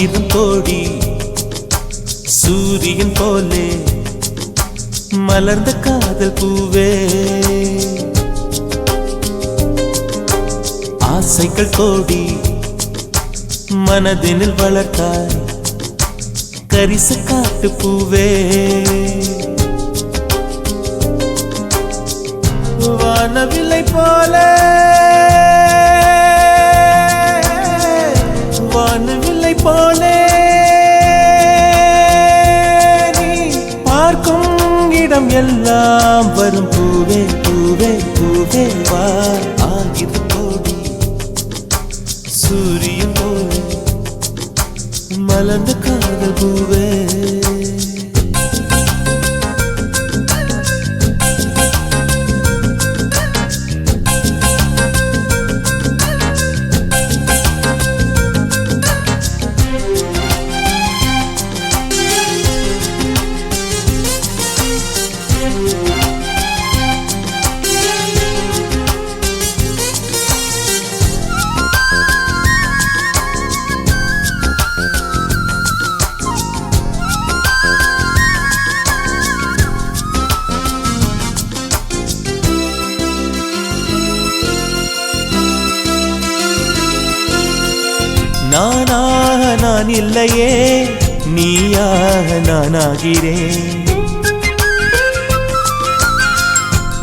ஆயிரம் கோடி சூரியன் போலே மலர்ந்த காதல் பூவே ஆசைகள் கோடி மனதினில் வளர்த்தாய் கரிச காட்டு பூவே வானவில்லை போல வானவில்லை போலே நீ பார்க்கும் இடம் எல்லாம் வரும் பூவே பூவே பூவே வா ஆயிரம் கோடி சூரியன் போலே மலர்ந்த காதல் பூவே நானாக நான் இல்லையே நீயாக நானாகிறேன்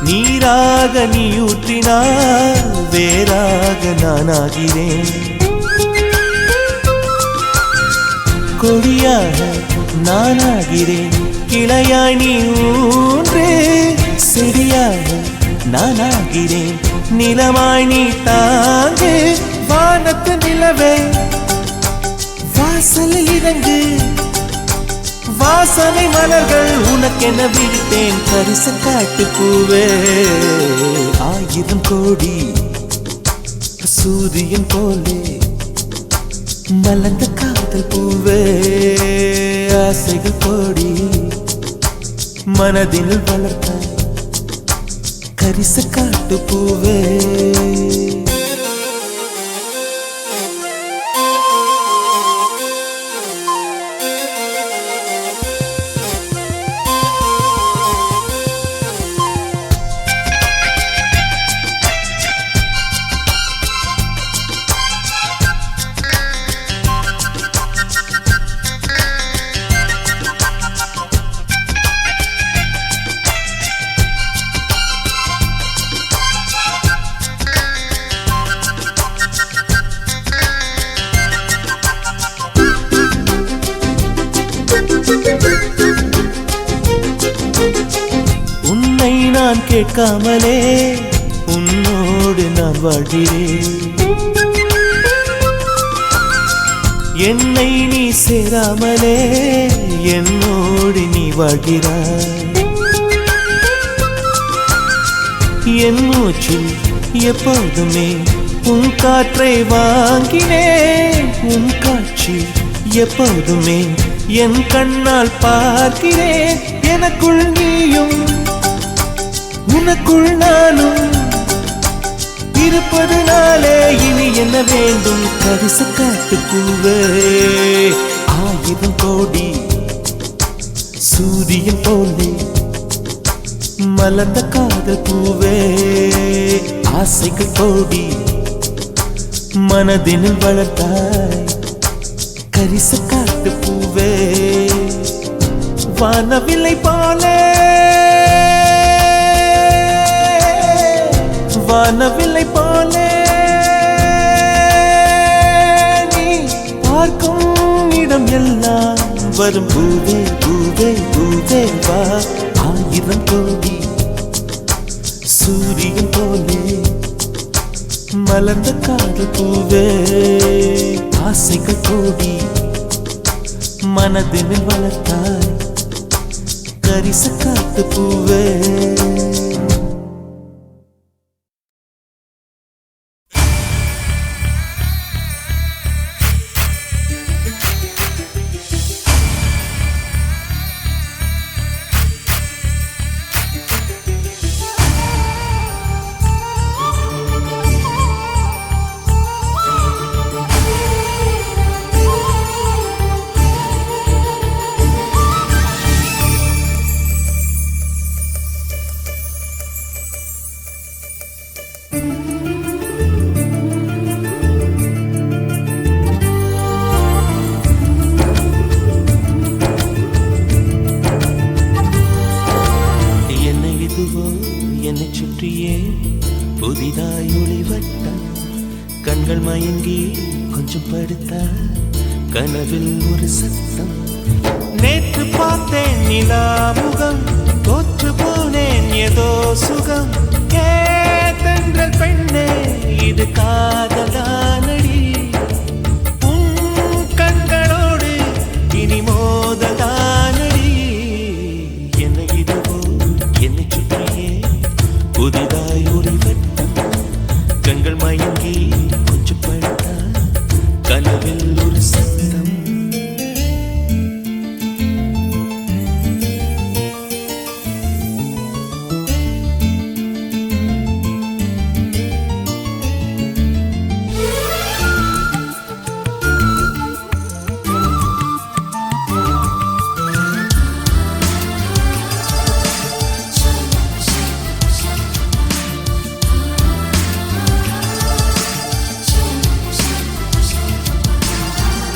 நீராக நீ ஊற்றினால் வேறாக நானாகிறேன் கொடியாக நானாகிறேன் கிளையாய் நீ ஊன்று செடியாக நானாகிறேன் நிலமாய் நீ தாங்கு வானத்து நிலவே வாசலில் இறங்கு வாசனை மலர்கள் உனக்கென விழித்தேன் கரிச காட்டு பூவே ஆயிரம் கோடி சூரியன் போலே மலர்ந்த காதல் பூவே ஆசைகள் கோடி மனதில் வளர்த்த கரிச காட்டு பூவே உன்னை நான் கேட்காமலே உன்னோடு நான் வாழ்கிறேன் என்னை நீ சேராமலே என்னோடு நீ வாழ்கிறாய் என் மூச்சில் எப்போதுமே உன் காற்றை வாங்கினேன் உன் காட்சி எப்போதுமே என் கண்ணால் பார்க்கிறேன் எனக்குள் நீயும் உனக்குள் நானும் இருப்பதனாலே இனி என்ன வேண்டும் கரிச காட்டு பூவே ஆயிரம் கோடி சூரியன் போலே மலர்ந்த காதல் பூவே ஆசைகள் கோடி மனதினில் வளர்த்தாய் கரிச காட்டு பூவே வானவில்லை போலே வானவில்லை போலே நீ பார்க்கும் இடம் எல்லாம் வரும் பூவே பூவே பூவே வா ஆயிரம் கோடி சூரியன் போலே மலர்ந்த காதல் பூவே ஆசைகள் கோடி மனதினில் வளர்த்தாய் கரிச காட்டு பூவே சுற்றியே புதிதாய் ஒளிவட்டம் கண்கள் மயங்கி கொஞ்சம் படுத்தா கனவில் ஒரு சத்தம் நேற்று பார்த்தேன் நிலா முகம் தோற்று போனேன் ஏதோ சுகம் தென்றல் பெண்ணே இது காதலானடி உன் கண்களோடு இனி மோதலானடி என்ன இதுவோ என்னை சுற்றியே புதிதாய் ஒளிவட்டம் கண்கள் மயங்கி கொஞ்சம் படுத்தா கனவில் ஒரு சத்தம்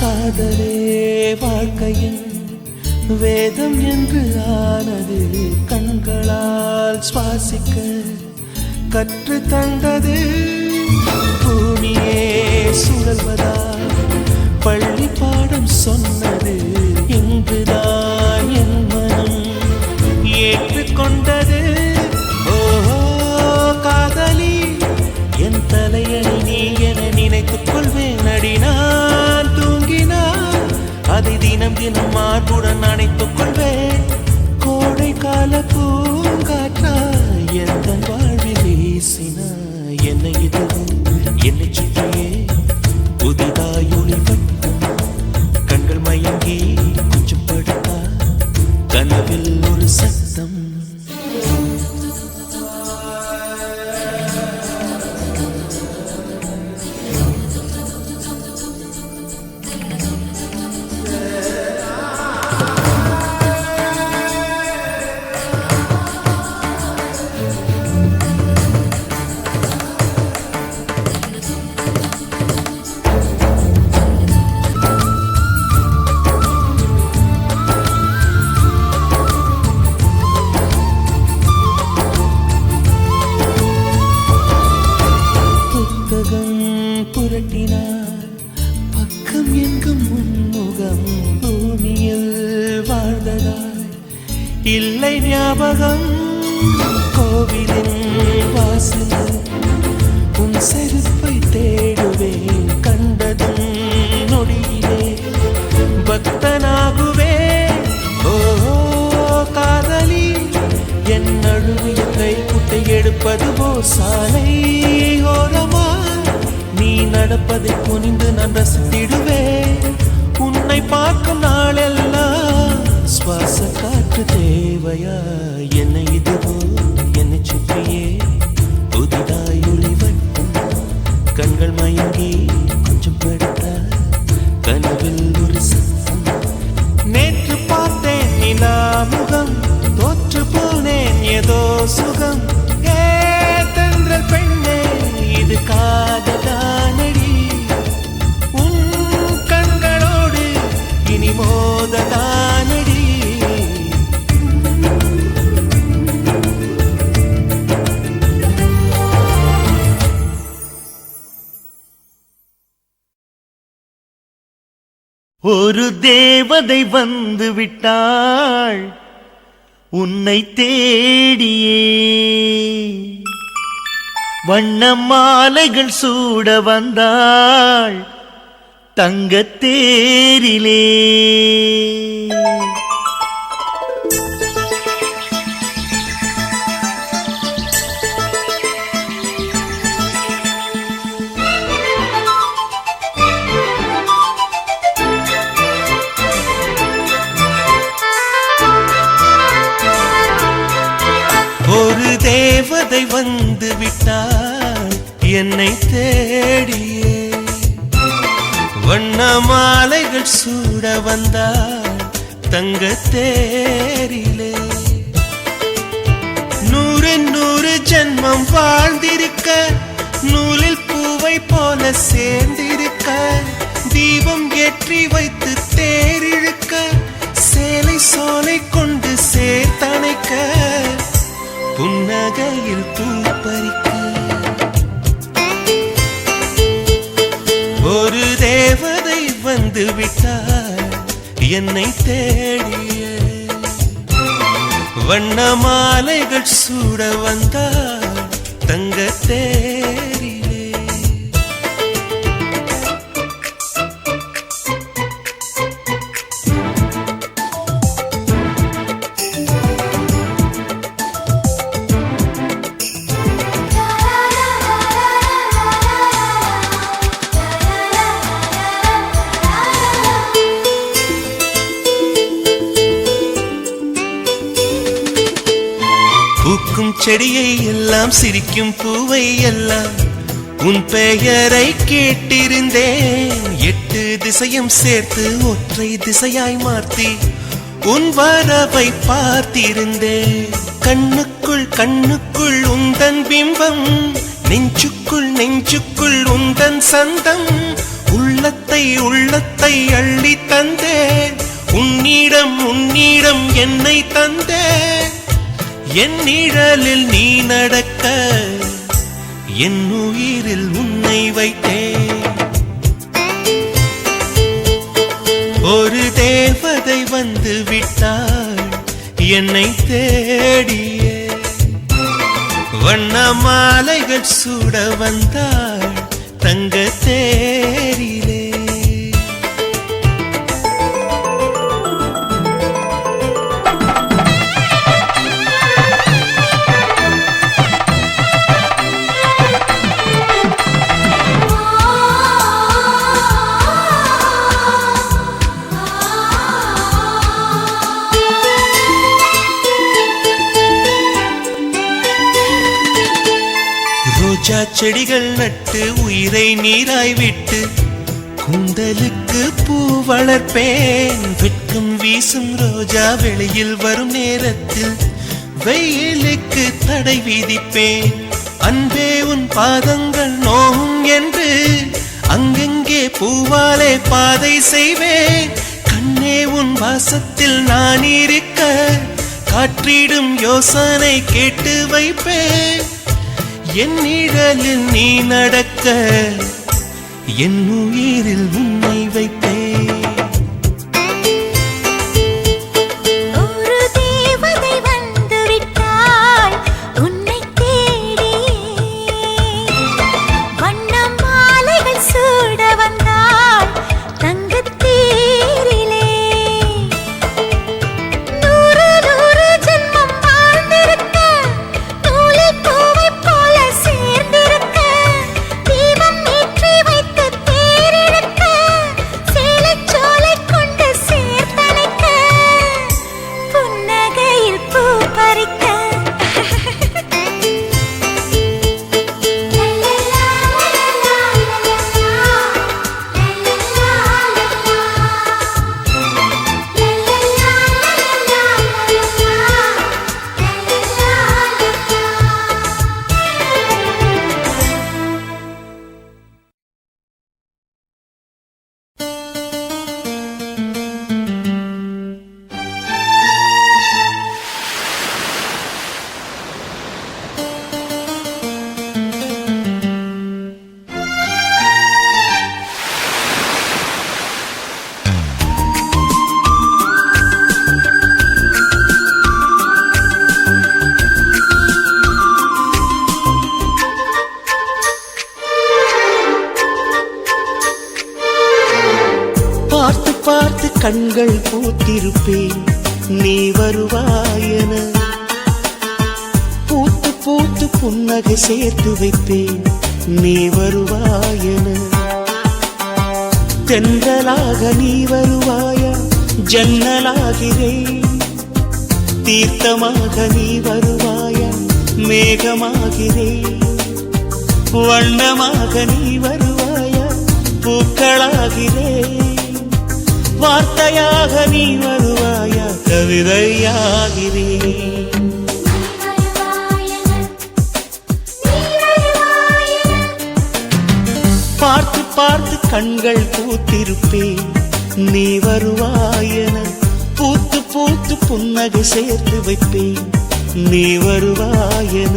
காதலே வாழ்க்கையின் வேதம் என்று ஆனது கண்களால் சுவாசிக்க கற்று தந்தது பூமியே சுழல்வதா பள்ளி பாடம் சொன்னது இங்குதான் என் மனம் ஏற்றுக்கொண்டது ஓஹோ காதலி என் தலையணி நீ என நினைத்துக் கொள்வேன் அடினான் அதை தினம் தினம் மார்புடன் அணைத்துக் கொள்வேன் கோடை கால பூங்காற்றா எந்த வாழ்வில் வீசினா என்னை இதுவும் என்னை சுற்றியே புதிதாய் ஒளிவட்டம் கண்கள் மயங்கி கொஞ்சம் படுத்தா கனவில் ஒரு சத்தம் புரட்டினார் பக்கம் எங்கும் முன்முகம் பூமியில் வாழ்ந்ததாய் இல்லை ஞாபகம் கோவிலின் வாசல் உன் செருப்பை தேடுவேன் கண்டதும் நொடியிலே பக்தனாகுவேன் ஓ காதலி என் அழுவிய கை குட்டை எடுப்பது போ சாலை ஓரமா நீ நடப்பதை குனிந்து நான் ரசித்திடுவேன் உன்னை பார்க்கும் நாளெல்லாம் சுவாச காற்று தேவையா என்னை இதுவோ என்னை சுற்றியே புதிதாய் ஒளிவட்டம் கண்கள் மயங்கி கொஞ்சம் படுத்தா கனவில் ஒரு சத்தம் நேற்று பார்த்தேன் நிலா முகம் தோற்று போனேன் ஏதோ சுகம் தென்றல் பெண்ணே இது காதலானடி உன் கண்களோடு இனி மோதலானடி ஒரு தேவதை வந்து விட்டாள் உன்னை தேடியே வண்ண மாலைகள் சூட வந்தாள் தங்கத் தேரிலே ஒரு தேவதை வந்து விட்டாள் என்னை தேடியே வண்ண மாலைகள் சூட வந்தாள் தங்கத் தேரிலே நூறு நூறு ஜென்மம் வாழ்ந்திருக்க நூலில் பூவை போல சேர்ந்திருக்க தீபம் ஏற்றி வைத்து தேரிழுக்க சேலை சோலை கொண்டு சேர்த்தணைக்க புன்னகையில் பூ பறிக்க ஒரு தேவதை வந்து விட்டார் என்னை தேடிய வண்ண மாலைகள் சூட வந்தார் தங்க தேரிலே பூக்கும் செடியை எல்லாம் சிரிக்கும் பூவை எல்லாம் உன் பெயரை கேட்டிருந்தேன் 8 திசையும் சேர்த்து ஒற்றை திசையாய் மாற்றி உன் வரவை பார்த்திருந்தேன் கண்ணுக்குள் கண்ணுக்குள் உந்தன் பிம்பம் நெஞ்சுக்குள் நெஞ்சுக்குள் உந்தன் சந்தம் உள்ளத்தை உள்ளத்தை அள்ளி தந்தேன் உன்னிடம் உன்னிடம் என்னை தந்தேன் என் நிழலில் நீ நடக்க என் உயிரில் உன்னை வைத்தேன் ஒரு தேவதை வந்து விட்டாள் என்னை தேடிய வண்ண மாலைகள் சூட வந்தாள் தங்க தேரிலே ரோஜா செடிகள் நட்டு உயிரை நீராய் விட்டு கூந்தலுக்கு பூ வளர்ப்பேன் வெட்கம் வீசும் ரோஜா வெளியில் வரும் நேரத்தில் வெயிலுக்கு தடை விதிப்பேன் அன்பே உன் பாதங்கள் நோகும் என்று அங்கெங்கே பூவாலே பாதை செய்வேன் கண்ணே உன் வாசத்தில் நான் இருக்க காற்றிடும் யோசனை கேட்டு வைப்பேன் என் நிழலில் நீ நடக்க என் உயிரில் உன்னை வைத்தேன் ஒரு தேவதை வந்து விட்டாள் உன்னை தேடி வண்ண மாலைகள் சூட வந்தாள் தங்கத் தேரிலே 100 ஜென்மம் வாழ்ந்திருக்க நூலில் பூவைப் போல சேர்ந்திருக்க தீபம் ஏற்றி வைத்து தேரிழுக்க சேலைச் சோலை கொண்டு சேர்த்தணைக்க புன்னகையில் பூ பறிக்க பார்த்து பார்த்து கண்கள் பூத்திருப்பேன் நீ வருவாயென பூத்து பூத்து புன்னகை சேர்த்து வைப்பேன் நீ வருவாயென தென்றலாக நீ வருவாயா ஜன்னலாகிறேன் தீர்த்தமாக நீ வருவாயா மேகமாகிறேன் வண்ணமாக நீ வருவாயா பூக்களாகிறேன் வார்த்தையாக நீ வருவாயா கவிதையாகிறேன் பார்த்து பார்த்து கண்கள் பூத்திருப்பேன் நீ வருவாயென பூத்து பூத்து புன்னகை சேர்த்து வைப்பேன் நீ வருவாயென.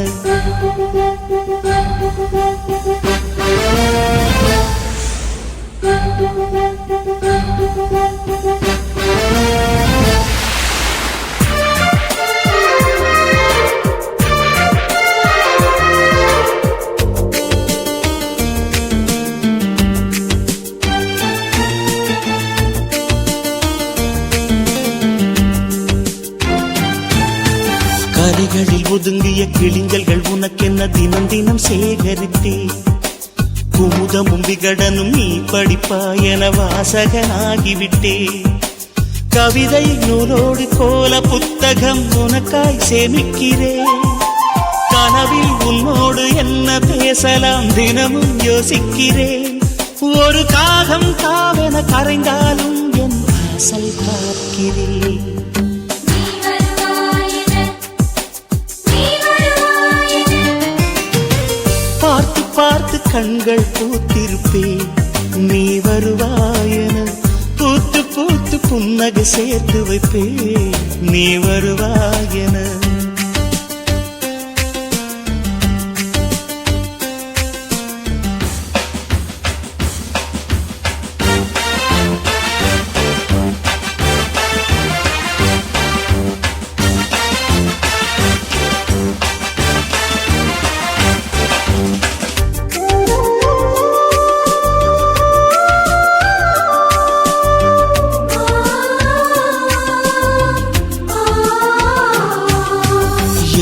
கரைகளில் ஒதுங்கிய கிளிஞ்சல்கள் உனக்கென்ன தினம் தினம் சேகரித்தே. குமுதமும் விகடனும் நீ படிப்பாயென வாசகனாகிவிட்டே. கவிதை நூலோடு கோல புத்தகம் உனக்காய் சேமிக்கிறேன். கனவில் உன்னோடு என்ன பேசலாம் தினமும் யோசிக்கிறேன். ஒரு காகம் காவென கரைந்தாலும் என் வாசல் பார்க்கிறேன். பார்த்து பார்த்து கண்கள் பூத்திருப்பேன். நீ வருவாயென பூத்து பூத்து புன்னகை சேர்த்து வைப்பேன். நீ வருவாயென.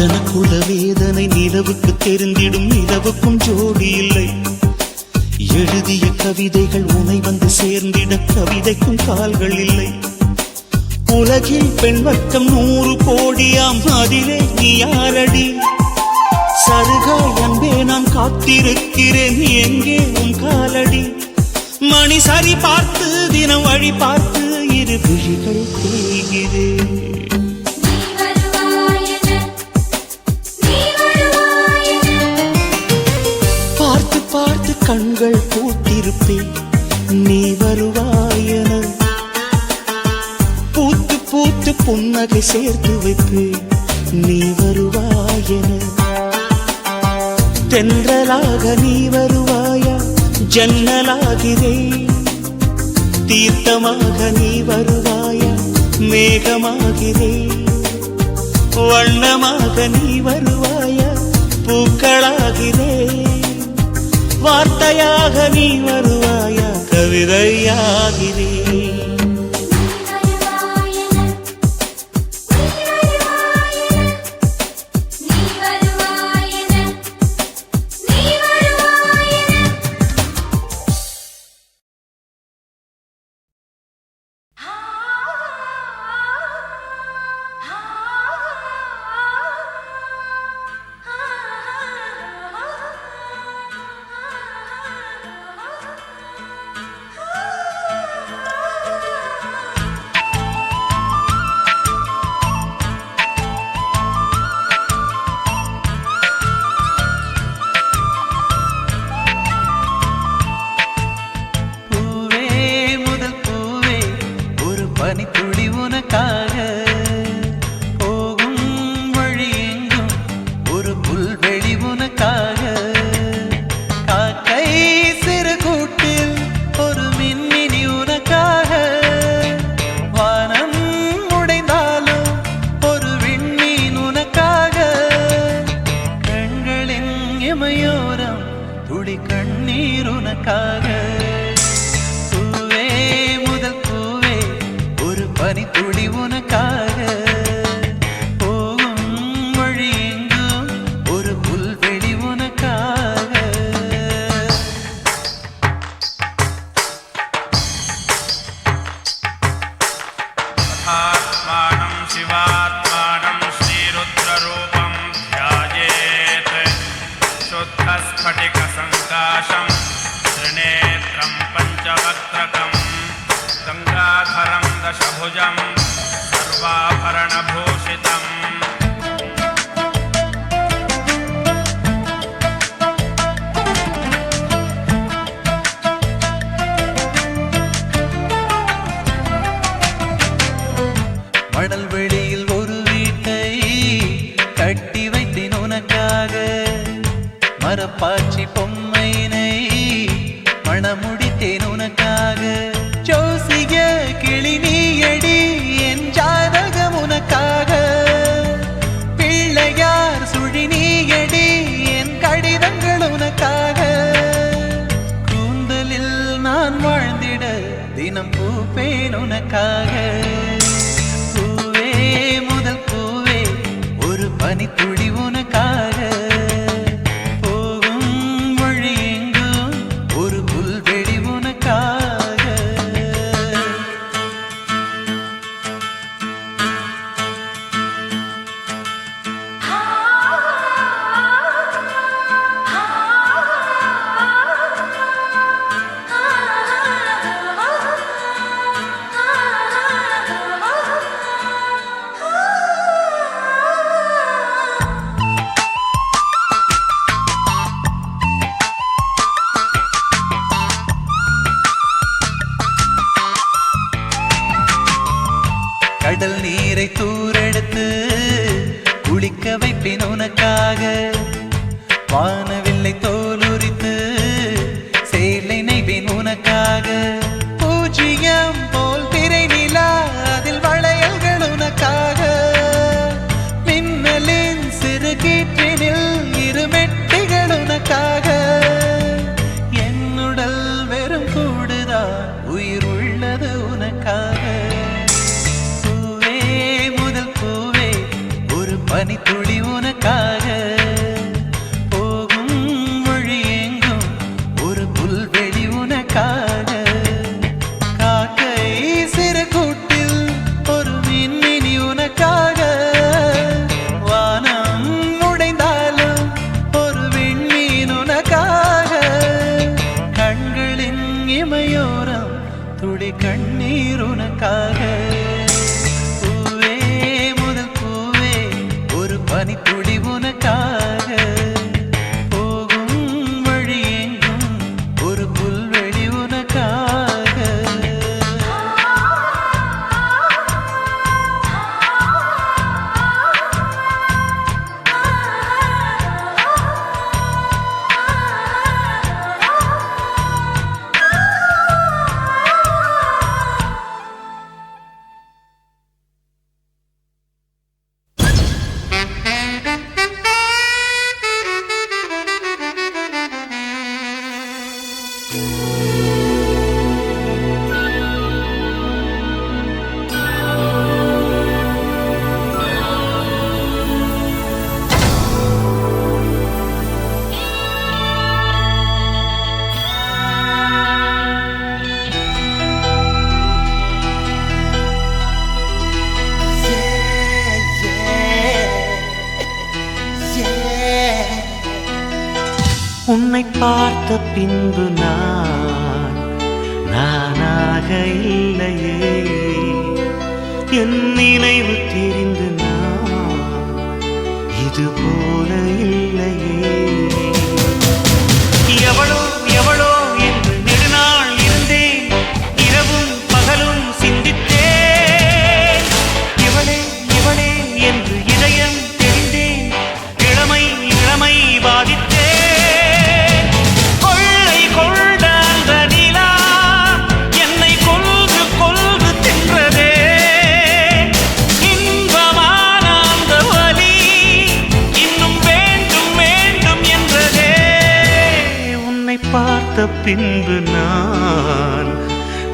எனக்குள்ள வேதனை நிலவுக்கு தெரிந்திடும். நிலவுக்கும் ஜோடி இல்லை. எழுதிய கவிதைகள் உனை வந்து சேர்ந்திட கவிதைக்கும் கால்கள் இல்லை. உலகில் பெண் வர்க்கம் 100 கோடியாம். அதிலே நீ யாரடி? சருகாய் அன்பே நான் காத்திருக்கிறேன். எங்கே உன் காலடி? மணி சரி பார்த்து தினம் வழி பார்த்து இரு விழிகள் தேய்கிறேன். பார்த்து பார்த்து கண்கள் பூத்திருப்பேன். நீ வருவாயென பூத்து பூத்து புன்னகை சேர்த்து வைப்பேன். நீ வருவாயென. தென்றலாக நீ வருவாயா? ஜன்னலாகிறேன். தீர்த்தமாக நீ வருவாயா? மேகமாகிறேன். வண்ணமாக நீ வருவாயா? பூக்களாகிறேன். வார்த்தையாக நீ வருவாயா? கவிதையாகிறேன். மரப்பாச்சி பொம்மையினை மணமுடித்தேன் உனக்காக. ஜோசிய கிளி நீயடி என் ஜாதகம் உனக்காக. பிள்ளையார் சுழி நீயடி என் கடிதங்கள் உனக்காக. கூந்தலில் நான் வாழ்ந்திட தினம் பூப்பேன் உனக்காக. பூவே முதல் பூவே ஒரு பனித்துளி உனக்காக. போகும் வழி எங்கும் ஒரு புல்வெளி உனக்காக. கடல் நீரை தூரெடுத்து குளிக்க வைப்பேன் உனக்காக. வானவில்லை தோலுரித்து சேலை நெய்வேன் உனக்காக. பூஜ்ஜியம் போல் திரை நிலா அதில் வளையல்கள் உனக்காக. மின்னலின் சிறு கீற்றினில் இரு மெட்டிகள் உனக்காக. என்னுடல் வெறும் கூடுதான் உயிர் உள்ளது உனக்காக. பனித்துளி உனக்காக. போகும் வழி எங்கும் ஒரு புல்வெளி உனக்காக. காக்கை சிறு கூட்டில் ஒரு மின்மினி உனக்காக. வானம் உடைந்தாலும் ஒரு விண்மீன் உனக்காக. கண்களின் இமையோரம் துளி கண்ணீர் உனக்காக. பனித்துளி உனக்காக. போகும் வழி எங்கும் ஒரு புல்வெளி உனக்காக. உன்னை பார்த்த பின்பு நானாக இல்லையே. என் நினைவு தெரிந்து இது போல இல்லையே. எவளோ எவளோ என்று நெடுநாள் இருந்தேன். இரவும் பகலும் சிந்தித்தேன். இவளே இவளே என்று இதயம் தெரிந்தேன். இளமை இளமை பாதித்தேன். பார்த்த பின்பு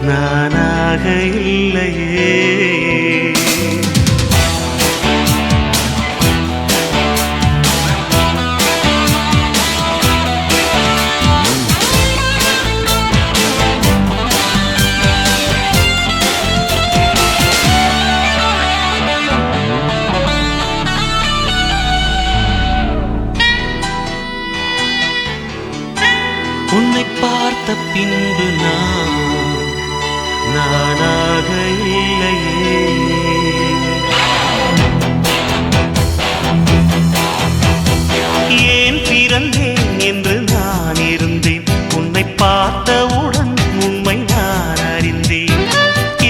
நானாக இல்லையே. உன்னை பார்த்த பின்பு நானாக இல்லையே. ஏன் பிறந்தேன் என்று நான் இருந்தேன். உன்னை பார்த்தவுடன் உண்மை நான் அறிந்தேன்.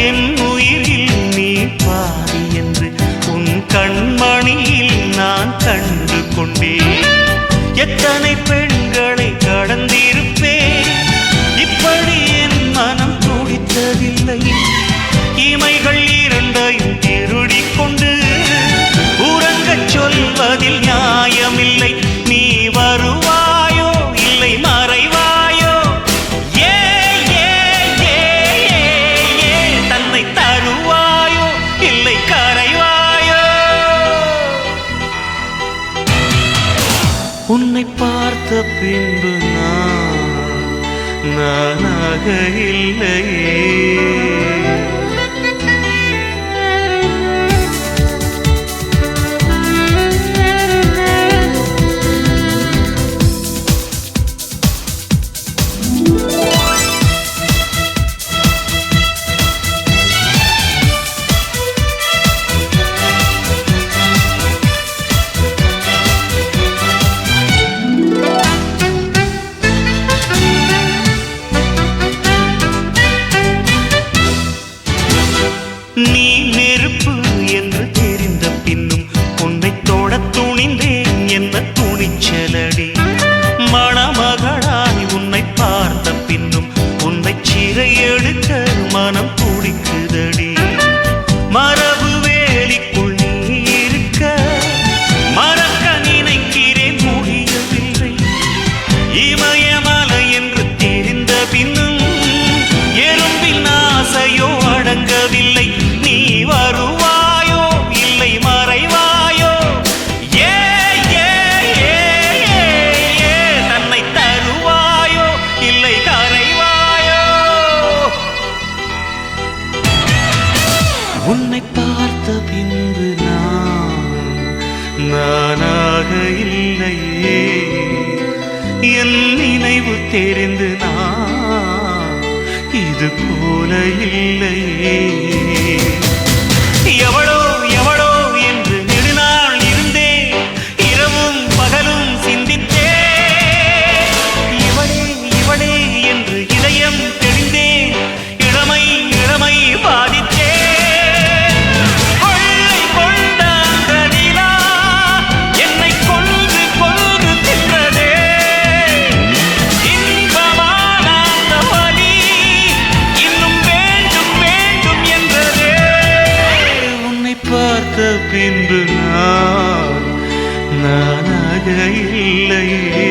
என் உயிரில் நீ பாதி என்று உன் கண்மணியில் நான் கண்டு கொண்டேன். எத்தனை பெண்கள் பின்பு நானாக இல்லையே. நீ நெருப்பு என்று தெரிந்த பின்னும் உன்னை தொட துணிந்தேன் என்ன துணிச்சலடி. மணமகளாய் உன்னை பார்த்த பின்னும் உன்னை சிறை எடுக்க மனம் துடிக்குதடி. மரபு வேலிக்குள் நீ இருக்க மறக்க நினைக்கிறேன் முடியவில்லை. இமயமலை என்று தெரிந்த பின்னும் எறும்பின் ஆசையோ அடங்கவில்லை. நீ வருவாயோ இல்லை மறைவாயோ, ஏ ஏ ஏ ஏ தன்னை தருவாயோ இல்லை கரைவாயோ. உன்னை பார்த்த பின்பு நானாக இல்லையே. என் நினைவு தெரிந்து இது போல இல்லையே. எவளோ எவளோ என்று நெடுநாள் இருந்தேன், இரவும் பகலும் சிந்தித்தேன். இவளே இவளே என்று இதயம் தெளிந்தேன், இளமை இளமை பாதித்தேன். கொள்ளை கொண்ட அந்த நிலா என்னை கொன்று கொன்று தின்றதே. இன்பமான அந்த வலி இன்னும் வேண்டும் வேண்டும் என்றதே. உன்னை பார்த்த பின்பு நானாக இல்லையே.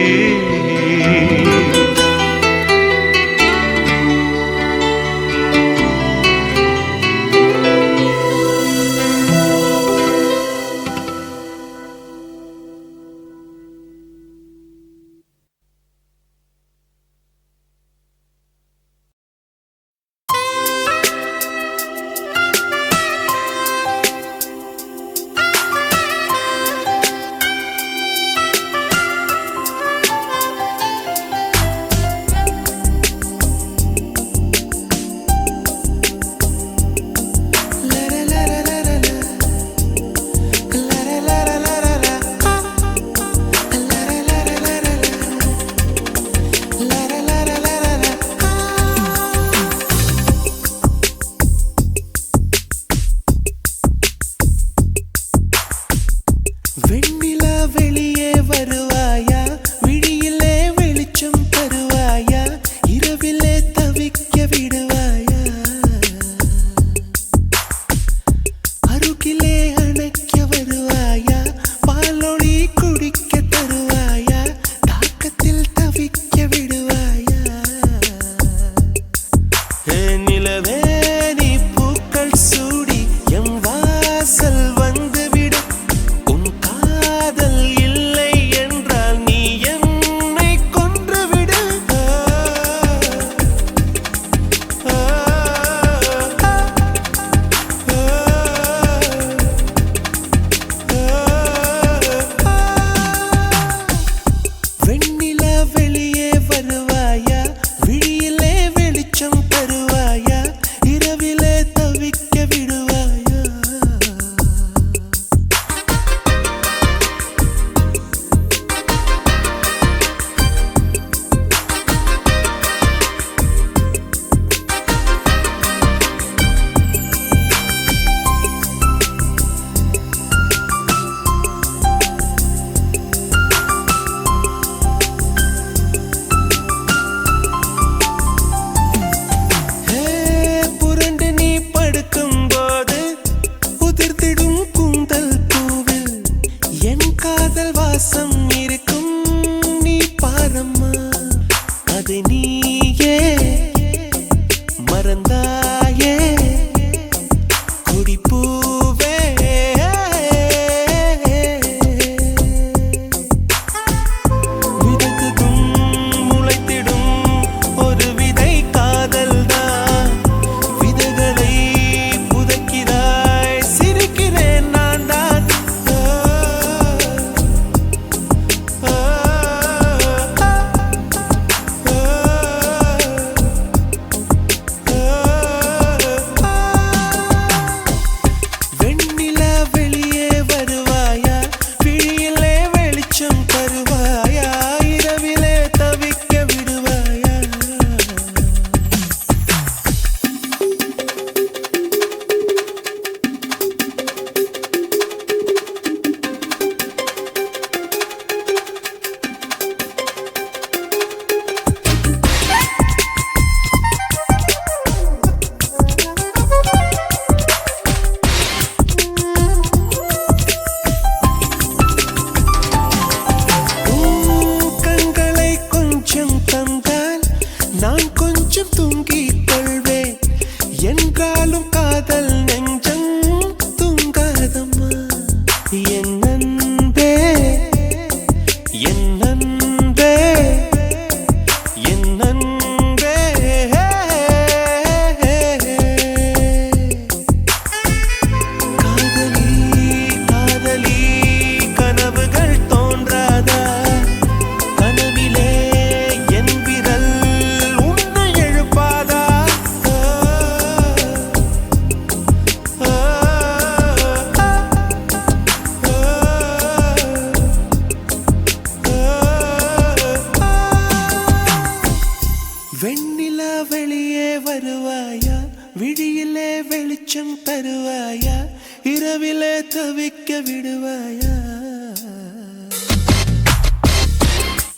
விடுவாயா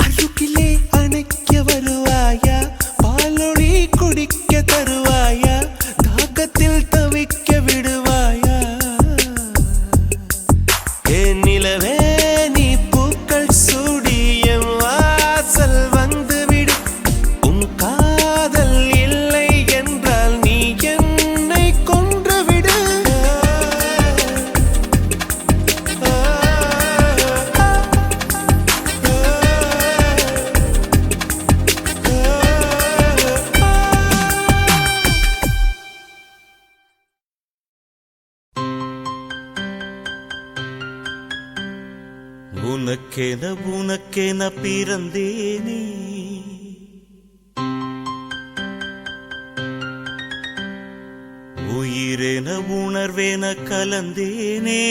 அருகிலே அணைக்க வருவாயா பாலொளி குடிக்க தருவாயா தாக்கத்தில் தவிக்க விடுவாயா என் நிலவே நீ பூக்கள் சூடியம் வாசல் வந்து விடு உன் காதல் இல்லை என்றால் நீ என்னை கொன்று விடு உனக்கென பிறந்தேனே உயிரென உணர்வேன கலந்தேனே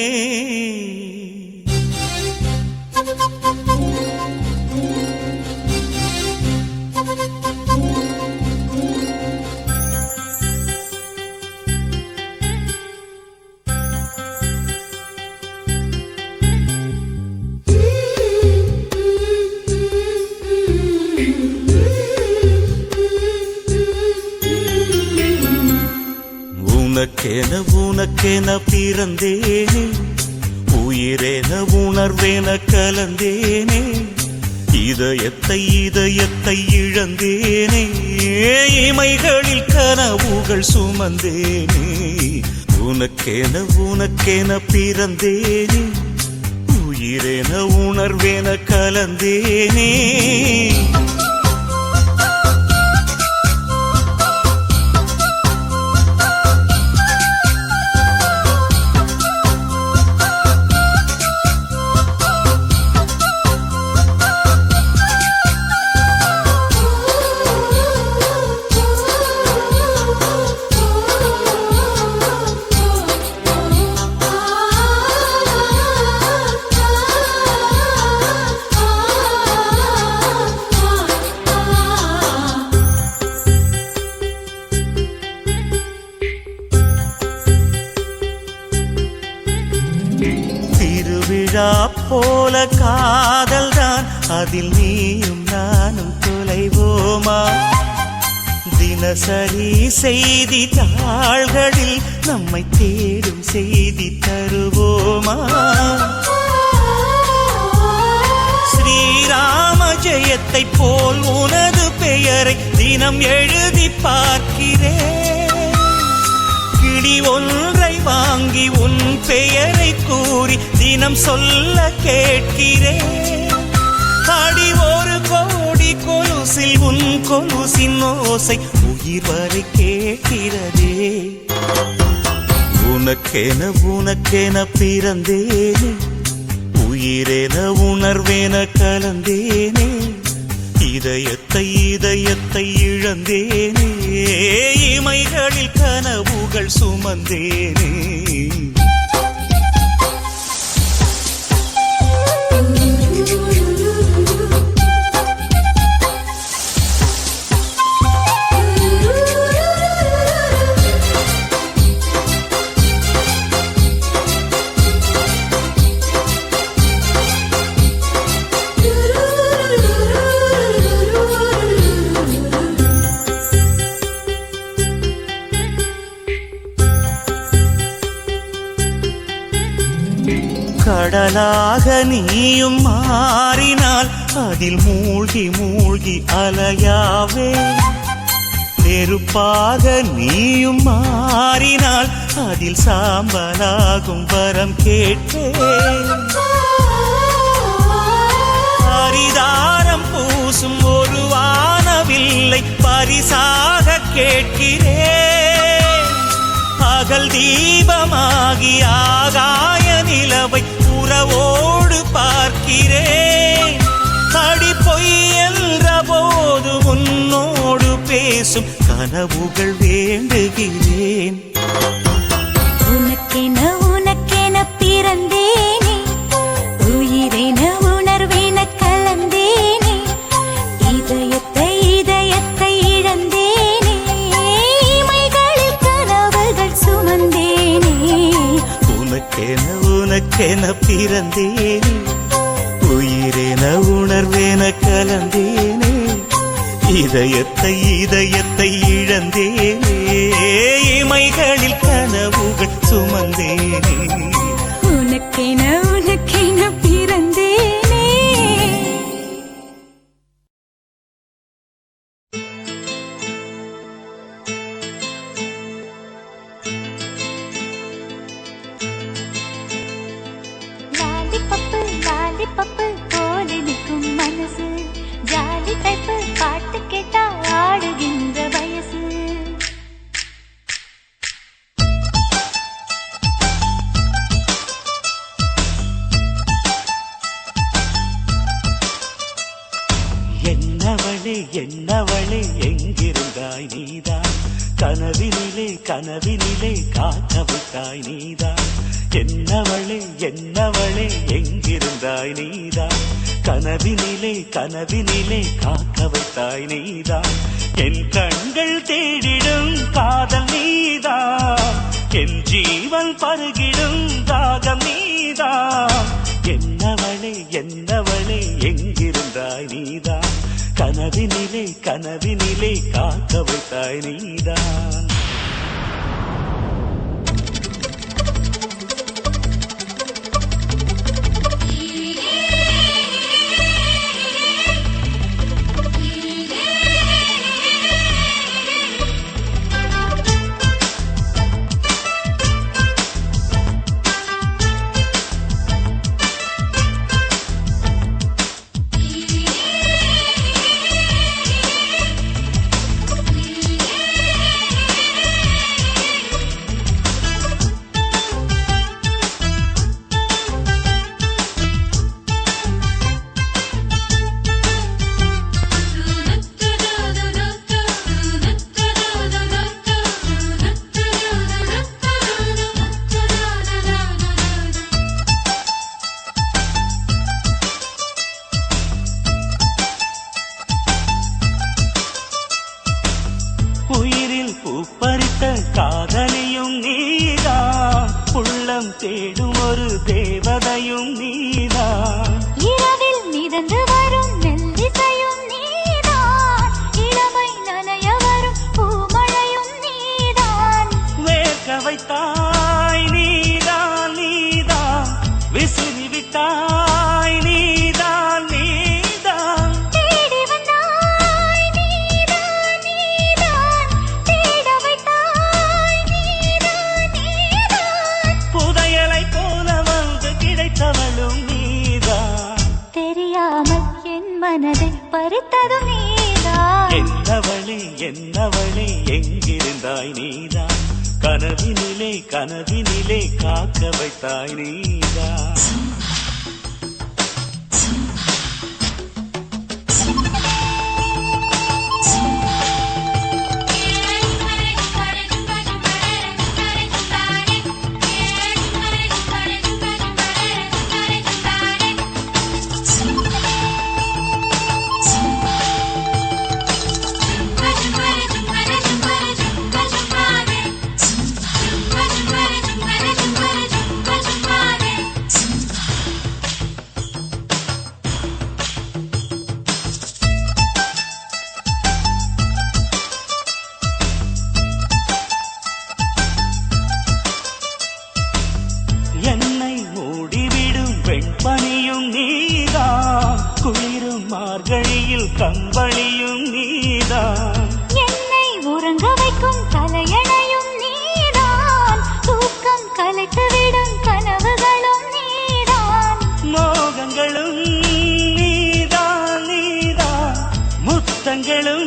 உனக்கென பிறந்தேனே உயிரென உணர்வேன கலந்தேனே இதயத்தை இழந்தேனே இமைகளில் கனவுகள் சுமந்தேனே உனக்கென பிறந்தேனே உயிரென உணர்வேன கலந்தேனே போல காதல் தான் அதில் நீயும் நானும் தொலைவோமா தினசரி செய்தி தாள்களில் நம்மை தேடும் செய்தி தருவோமா ஸ்ரீராம ஜெயத்தை போல் உனது பெயரை தினம் எழுதி பார்க்கிறேன் கிளி ஒன்றை வாங்கி உன் பெயரை கூறி தினம் சொல்ல கேட்கிறேன் அடி ஒரு கோடி கொலுசில் உன் கொலுசின் ஓசை உயிர் வரை கேட்கிறதே உனக்கென பிறந்தேனே உயிரென உணர்வேன கலந்தேனே இதயத்தை இழந்தேனே இமைகளில் கனவுகள் சுமந்தேனே கடலாக நீயும் மாறினால் அதில் மூழ்கி அலையாவே நெருப்பாக நீயும் மாறினால் அதில் சாம்பலாகும் வரம் கேட்டேன் பரிதாரம் பூசும் ஒரு வானவில்லை பரிசாக கேட்கிறேன் பகல் தீபமாகி ஆகாய நிலவை உறவோடு பார்க்கிறேன் அடி பொய் என்ற போது உன்னோடு பேசும் கனவுகள் வேண்டுகிறேன் உனக்கென பிறந்தேனே உயிரென உணர்வேன கலந்தேனே இதயத்தை இழந்தேனே இமைகளில் கனவுகள் சுமந்தேனே உனக்கென உனக்கென பிறந்தேனே உயிரென உணர்வேன கலந்தேனே இதயத்தை இழந்தேனே இமைகளில் கனவுகள் சுமந்தேனே உனக்கென பிறந்தேனே. லாலிபப்பு போல நிற்கும் மனசு ஜாலி டைப்பு பாட்டு கேட்டா ஆடுகின்ற வயசு. என்னவளே எங்கிருந்தாய் நீதான் கனவினிலே காக்க விட்டாய் நீதான் என்னவளே எங்கிருந்தாய் நீதான் கனவினிலே காக்க வைத்தாய் நீதான் என் கண்கள் தேடிடும் காதல் நீதான் என் ஜீவன் பருகிடும் தாகம் நீதான் என்னவளே எங்கிருந்தாய் நீதான் கனவினிலே காக்க வைத்தாய் நீதான். காதலியும் நீதான் உள்ளம் தேடும் ஒரு தேவதையும் நீதான் இரவில் மிதந்து வரும் மெல்லிசையும் நீதான் இளமை நனைய வரும் பூமழையும் நீதான் வேர்க்க வைத்தாய் நீதான் விசிறி விட்டாய் நீதான் தேடி வந்தாய் நீதான் தேட வைத்தாய் நீதான் புதையலை போல வந்து கிடைத்தவளும் நீதான் தெரியாமல் என் மனதை பறித்ததும் நீதான் என்னவளே எங்கிருந்தாய் நீதான் கனவினிலே காக்க வைத்தாய் நீதான். என்னை மூடிவிடும் வெண்பனியும் நீதான் குளிரும் மார்கழியில் கம்பளியும் நீதான் என்னை உறங்க வைக்கும் தலையணையும் நீதான் தூக்கம் கலைத்துவிடும் கனவுகளும் நீதான் மோகங்களும் நீதான் முத்தங்களும்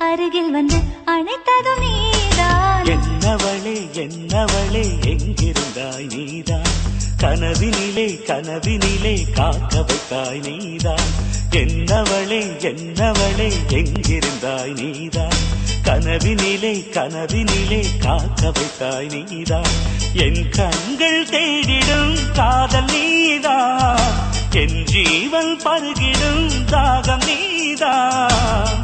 அருகில் வந்து அணைத்ததும் நீதான் என்னவளே எங்கிருந்தாய் நீதான் கனவினிலே காக்க வைத்தாய் நீதான் என்னவளே எங்கிருந்தாய் நீதான் கனவினிலே கனவினிலே காக்க வைத்தாய் நீதான் என் கண்கள் தேடிடும் காதல் நீதான் என் ஜீவன் பருகிடும் தாகம் நீதான்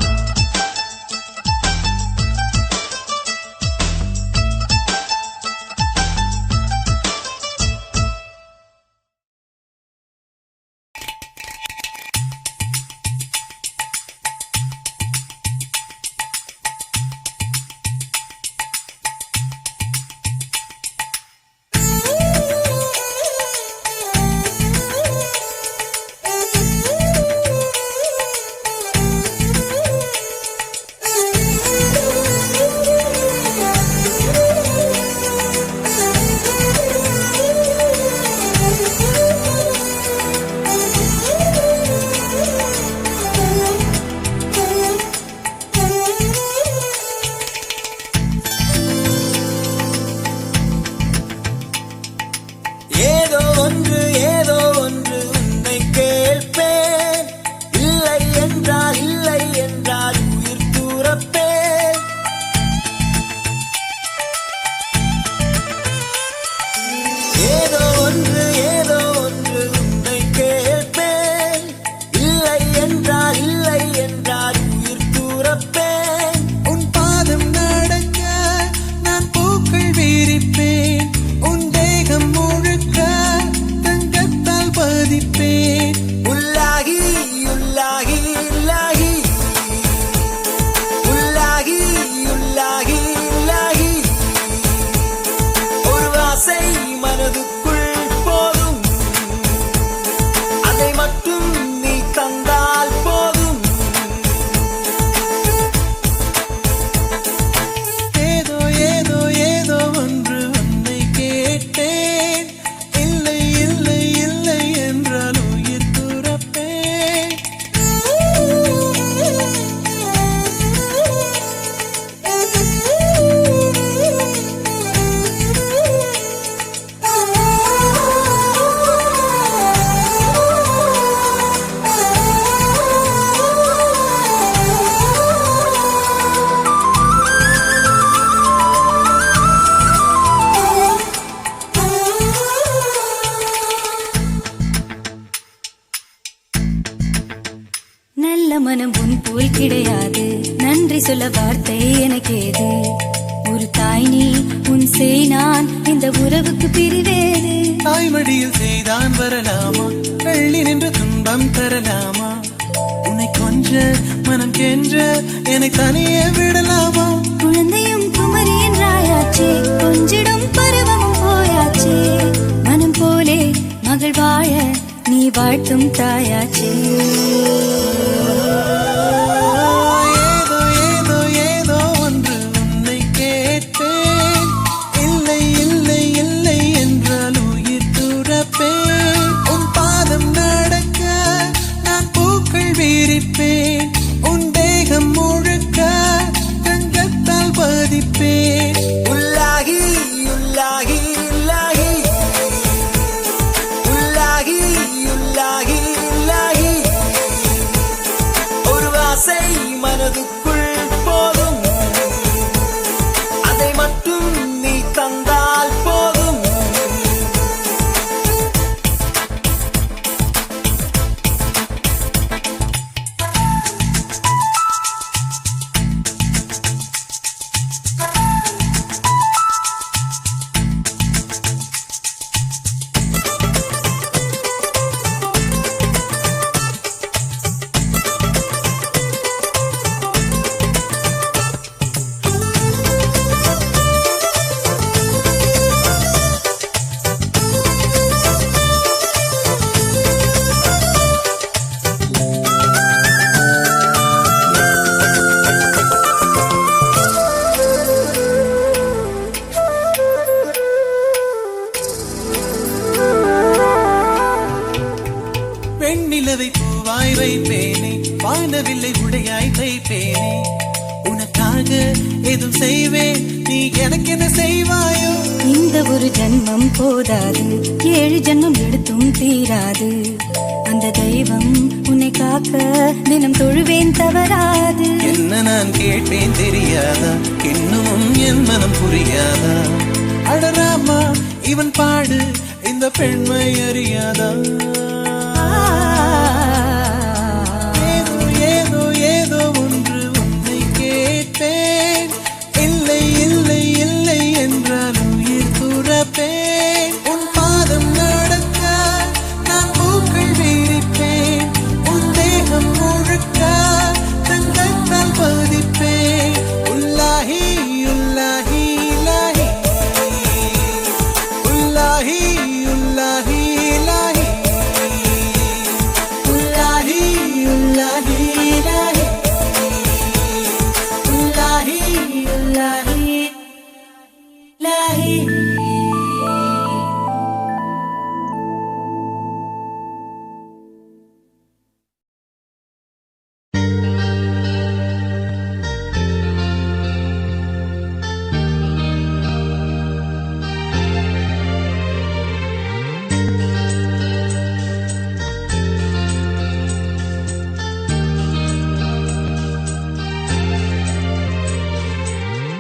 மனம் உன் போல் கிடையாது நன்றி சொல்ல வார்த்தை எனக்கேது ஒரு தாய் நீ உன் செய் நான் இந்த உறவுக்கு பிரிவேது தாய்மடியில் செய்தான் வரலாமா கள்ளி நின்று துன்பம் தரலாமா உன்னை கொஞ்ச மனம் கென்ற என்னை தனியே விடலாமா குழந்தையும் குமரி என்றாயாச்சே கொஞ்சிடும் பருவமும் போயாச்சே மனம் போலே மகள் வாழ நீ வாழ்த்தும் தாயாச்சே உன் தேகம் முழுக்க தங்கத்தால் பதிப்பேன் உள்ளாகி உள்ளாகி உள்ளாகி உள்ளாகி உள்ளாகி உள்ளாகி ஒரு வாசை மனதுக்குள் போதும் அதை மட்டும் நீ தந்தால் போதும் வெண்ணிலவை பூவாய் வைப்பேனே வானவில்லை உடையாய் தைப்பேனே உனக்காக எதுவும் செய்வேன் நீ எனக்கு என்ன செய்வாயோ இந்த ஒரு ஜன்மம் போதாது, 7 ஜன்மம் எடுத்தும் தீராது. அந்த தெய்வம் உன்னை காக்க தினம் தொழுவேன் தவறாது. என்ன நான் கேட்பேன் தெரியாதா, இன்னமும் என் மனம் புரியாதா? அடராமா இவன் பாடு இந்த பெண்மை அறியாதா? ஏதோ ஏதோ ஏதோ ஒன்று உன்னை கேட்பேன், இல்லை இல்லை இல்லை என்றால் உயிர் துறப்பேன். உன் பாதம் நடக்க நான் பூக்கள் விரிப்பேன், உன் தேகம் முழுக்க தங்கத்தால் பதிப்பேன். உல்லாஹி உல்லாஹி லாஹி உல்லாஹி உல்லாஹி லாஹி உல்லாஹி உல்லாஹி லாஹி உல்லாஹி உல்லாஹி லாஹி.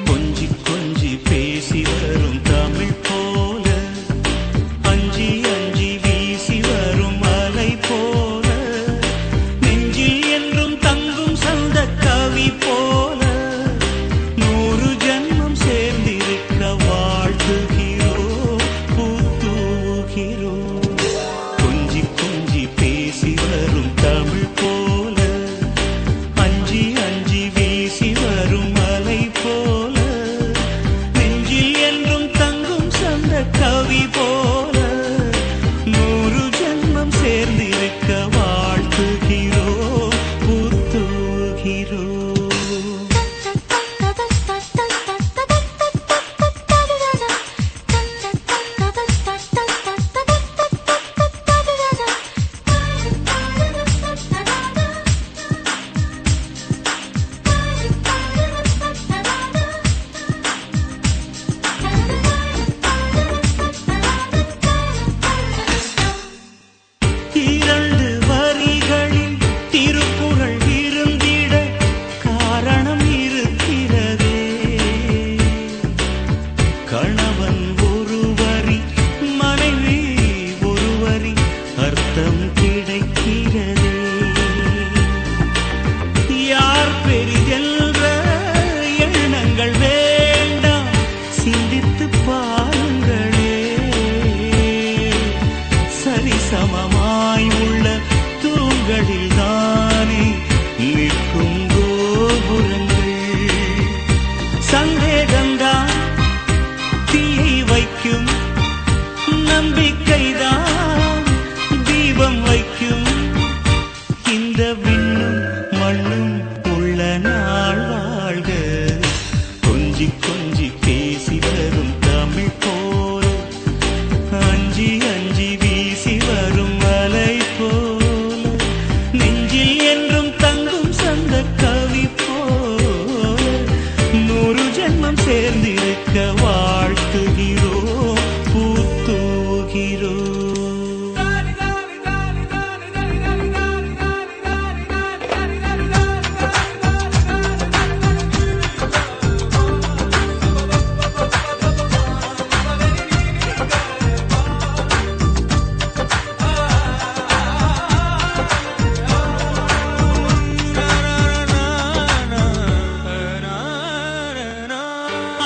கொஞ்சி கொஞ்சி பேசி வரும் தமிழ் போல, அஞ்சி அஞ்சி வீசி வரும் அலை போல, நெஞ்சில் என்றும் தங்கும் சந்த கவி போல, 100 ஜன்மம் சேர்ந்திருக்க வாழ்த்துகிறோம், பூத்துகிறோம். கொஞ்சி கொஞ்சி பேசி வரும் தமிழ் போல, அஞ்சி அஞ்சி வீசி வரும் அலை போல, நெஞ்சில் என்றும் தங்கும் சந்த கவி போல, 100 ஜன்மம் சேர்ந்திருக்க வாழ்த்துகிறோம், பூத்துகிறோம். இரண்டு வரிகளில் திருக்குறள் இருந்திட காரணம் இருக்கிறதே. கணவன் ஒரு வரி, மனைவி ஒரு வரி, அர்த்தம் கிடைக்கிறதே. யார் பெரிதென்ற எண்ணங்கள் வேண்டாம், சிந்தித்து பாருங்களே. சரிசமமாய் உள்ள தூண்களில் தானே நிற்கும் கோபுரங்கள். சந்தேகம்தான் தீயை வைக்கும், நம்பிக்கைதான் தீபம் வைக்கும். இந்த விண்ணும் மண்ணும் உள்ள நாள் வாழ்க. கொஞ்சி கொஞ்சி பேசி வரும் தமிழ் போல, அஞ்சி அஞ்சி வீசி வரும் அலை போல, நெஞ்சில் என்றும் தங்கும் சந்த கவி போல, 100 ஜென்மம் சேர்ந்திருக்க வாழ்த்துகிறோம், பூத்துகிறோம்.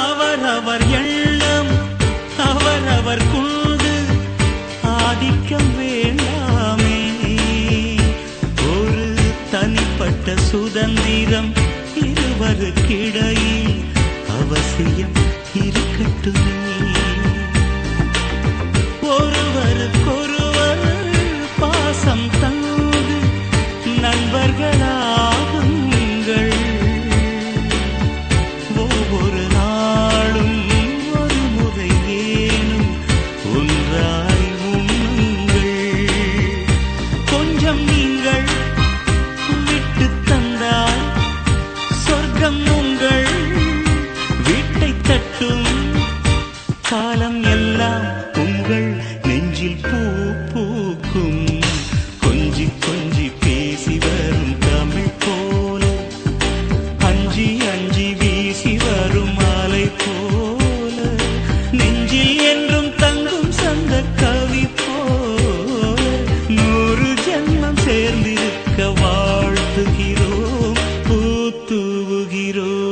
அவரவர் எண்ணம் அவரவர் கொண்டு ஆதிக்கம் வேண்டாமே. ஒரு தனிப்பட்ட சுதந்திரம் இருவருக்கிடையில் அவசியம் இருக்கட்டுமே. ஒருவருக்கொருவர் பாசம் தந்து நண்பர்களாகுங்கள். ஒவ்வொரு நாளும் ஒரு முறை ஏனும் ஒன்றாய் உண்ணுங்கள். கொஞ்சம் நீங்கள் விட்டு தந்தால் நெஞ்சில் பூ பூக்கும் கொஞ்சி கொஞ்சி பேசி வரும் தமிழ் போல அஞ்சி அஞ்சி வீசி வரும் மாலை போல நெஞ்சில் என்றும் தங்கும் சந்த கவி போல 100 ஜென்மம் சேர்ந்திருக்க வாழ்த்துகிறோம் பூத்துவுகிறோம்.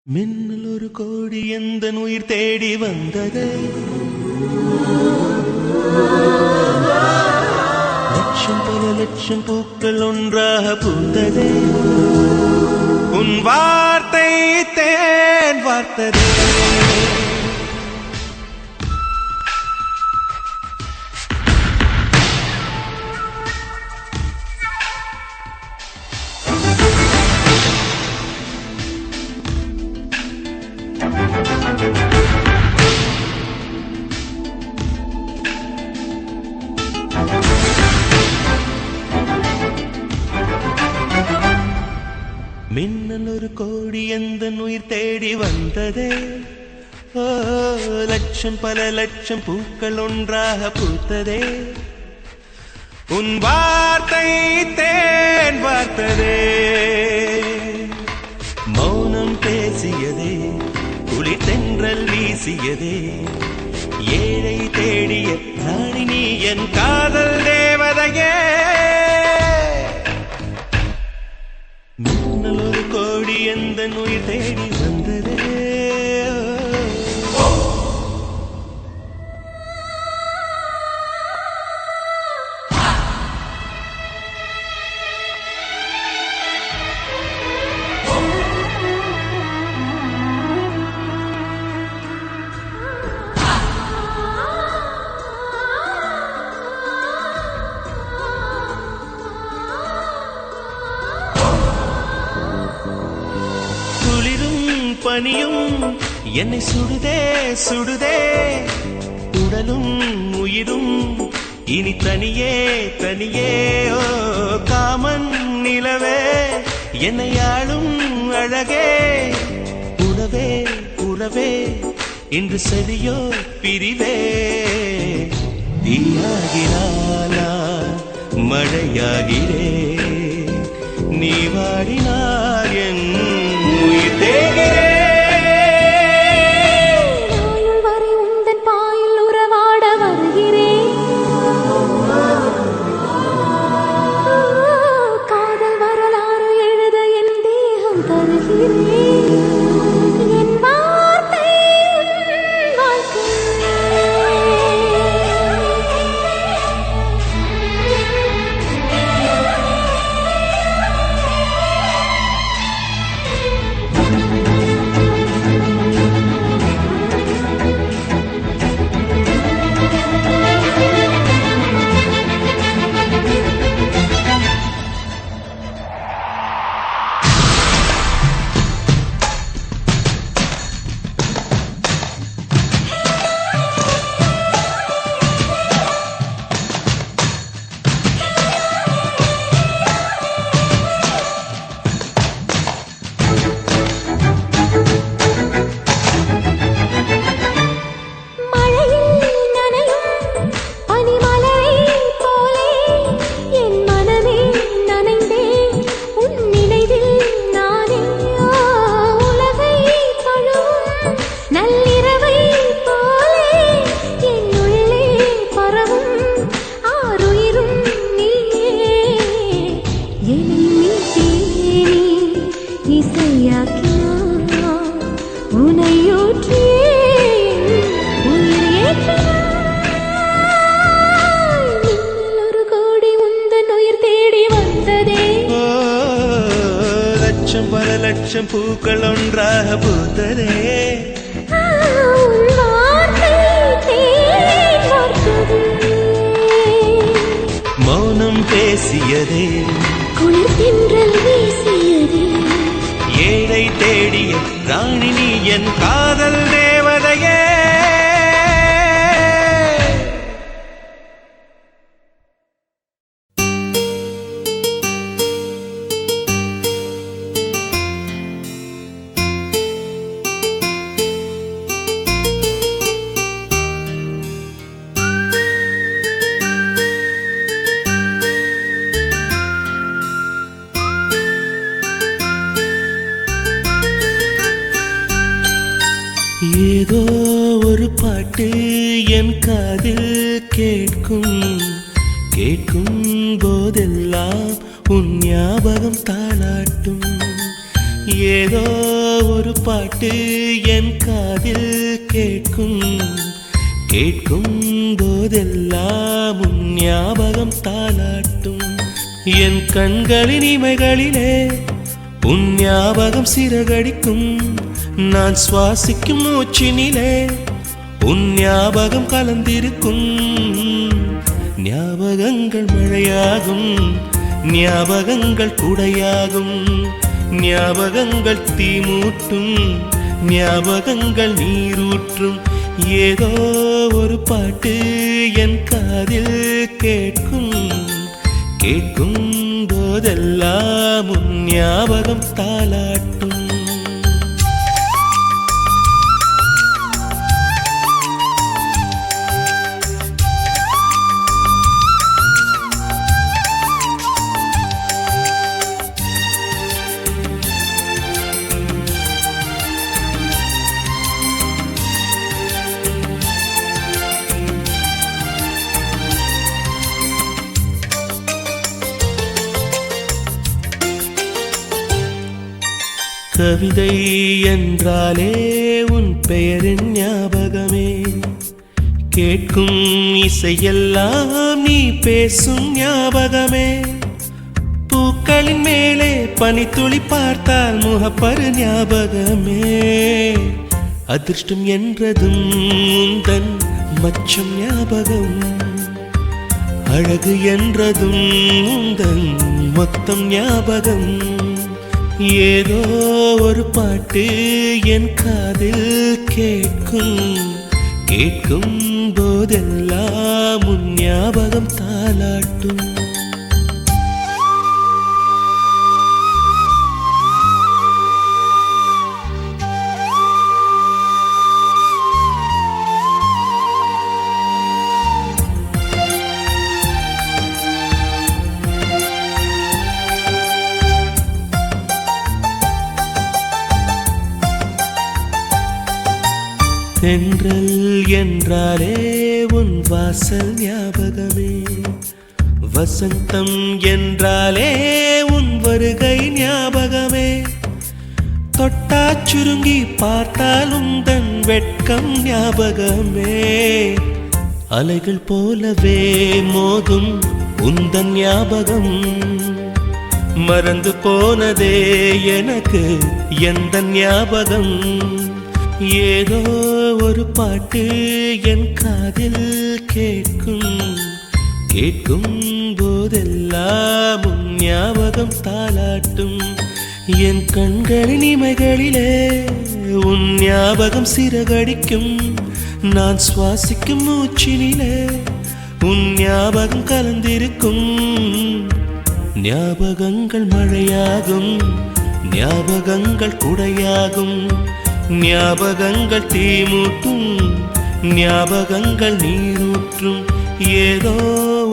மின்னல் ஒரு கோடி எந்த உயிர் தேடி வந்தது லட்சம் பல லட்சம் பூக்கள் ஒன்றாக பூந்தது உன் வார்த்தை தேன் வார்த்தது மின்னல் ஒரு கோடி எந்த உயிர் தேடி வந்ததே ஓ லட்சம் பல லட்சம் பூக்கள் ஒன்றாக பூத்ததே உன் வார்த்தை தேன் வார்த்ததே மௌனம் பேசியதே குளிர் தென்றல் வீசியதே ஏழை தேடிய ராணி நீ என் காதல் தேவதையே மின்னல் ஒரு கோடி எந்த உயிர் தேடி வந்ததே பனியும் என்னை சுடுதே சுடுதே உடலும் உயிரும் இனி தனியே தனியே ஓ காமன் நிலவே என்னை ஆளும் அழகே உறவே உறவே இன்று சரியோ பிரிவே தீயாகினாலா மழையாகிறே நீ வாடினார் என் உயிர் தேகிறே லட்சம் பூக்கள் ஒன்றாக பூத்ததே மௌனம் பேசியதே குளிர் தென்றல் வீசியதே. ஏழை தேடிய ராணி நீ என் காதல் தேவதையே. ஏதோ ஒரு பாட்டு என் காதில் கேட்கும் கேட்கும் போதெல்லாம் உன் ஞாபகம் தாளாட்டும். ஏதோ ஒரு பாட்டு என் காதில் கேட்கும் கேட்கும் போதெல்லாம் உன் ஞாபகம் தாளாட்டும். என் கண்களின் இமைகளிலே உன் ஞாபகம் சிறகடிக்கும். நான் சுவாசிக்கும் மூச்சினிலே உன் ஞாபகம் கலந்திருக்கும். ஞாபகங்கள் மழையாகும், ஞாபகங்கள் குடையாகும், ஞாபகங்கள் தீமூட்டும், ஞாபகங்கள் நீரூற்றும். ஏதோ ஒரு பாட்டு என் காதில் கேட்கும் கேட்கும் போதெல்லாம் உன் ஞாபகம் தாளாட்டும். கவிதை என்றாலே உன் பெயரின் ஞாபகமே. கேட்கும் இசையெல்லாம் நீ பேசும் ஞாபகமே. பூக்களின் மேலே பனித்துளி பார்த்தால் முகப்பரு ஞாபகமே. அதிர்ஷ்டம் என்றதும் உந்தன் மச்சம் ஞாபகம். அழகு என்றதும் உந்தன் மொத்தம் ஞாபகம். ஏதோ ஒரு பாட்டு என் காதில் கேட்கும் கேட்கும் போதெல்லாம் உன் ஞாபகம் தாளாட்டும். தென்றல் என்றாலே உன் வாசல் ஞாபகமே. வசந்தம் என்றாலே உன் வருகை ஞாபகமே. தொட்டா சுருங்கி பார்த்தால் உந்தன் வெட்கம் ஞாபகமே. அலைகள் போலவே மோதும் உந்தன் ஞாபகம். மறந்து போனதே எனக்கு எந்த ஞாபகம். ஏதோ ஒரு பாட்டு என் காதில் கேட்கும் கேட்கும் போதெல்லாம் உன் ஞாபகம் தாளாட்டும். என் கண்களின் இமைகளிலே உன் ஞாபகம் சிறகடிக்கும். நான் சுவாசிக்கும் மூச்சினிலே உன் ஞாபகம் கலந்திருக்கும். ஞாபகங்கள் மழையாகும், ஞாபகங்கள் குடையாகும், ஞாபகங்கள் தீமூட்டும், ஞாபகங்கள் நீரூற்றும். ஏதோ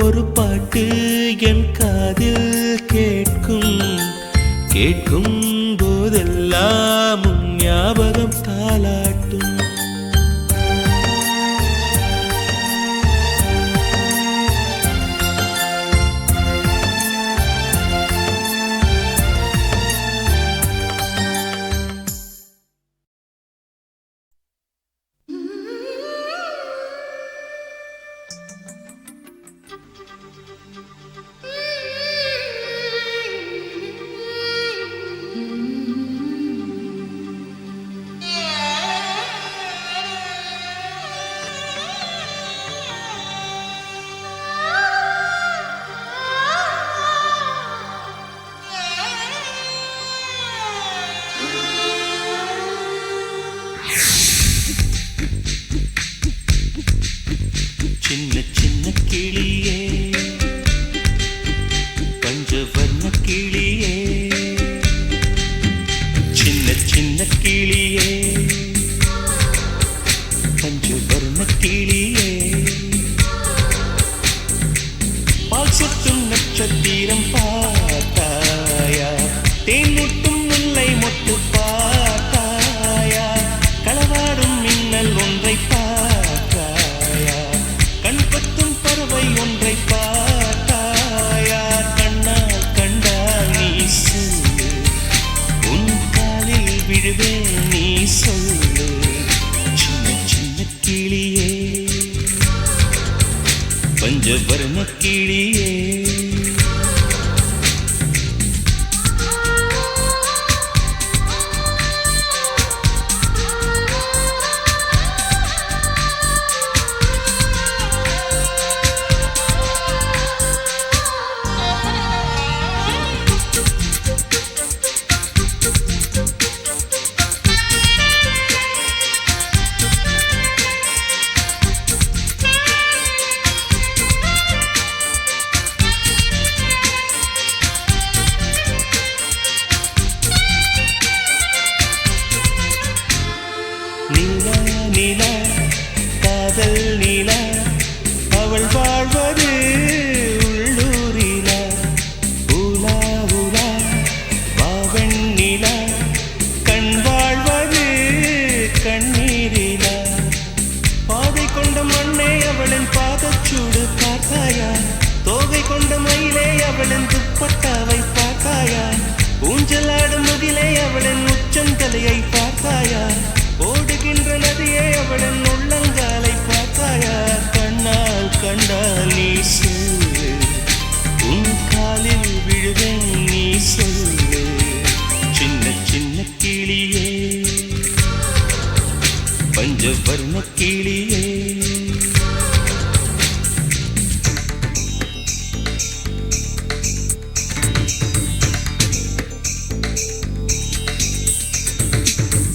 ஒரு பாட்டு என் காதில் கேட்கும் கேட்கும் போதெல்லாம் உன் ஞாபகம் தாளாட்டும். விழுவேன் நீ சொல்லு சின்ன சின்ன கிளியே பஞ்சவர்ண கிளியே நீலா நீலா காதல் நீலா அவள் வாழ்வது உள்ளூரிலா ஊலா ஊலா வாவன் நீலா கண் வாழ்வது கண்ணீரிலா பாதை கொண்ட மண்ணே அவளின் பாதச்சூடு பார்த்தாயா தோகை கொண்ட மயிலே அவளின் துப்பட்டாவை பார்த்தாயா ஊஞ்சலாடும் முகிலே அவளின் உச்சந்தலையை பார்த்தாயா ஓடுகின்ற நதியே அவளின் உள்ளங்காலை பார்த்தாயா கண்ணால் கண்டால் நீ சொல்லு உன் காலில் விழுவேன் நீ சொல்லு சின்ன சின்ன கிளியே பஞ்சவர்ண கிளியே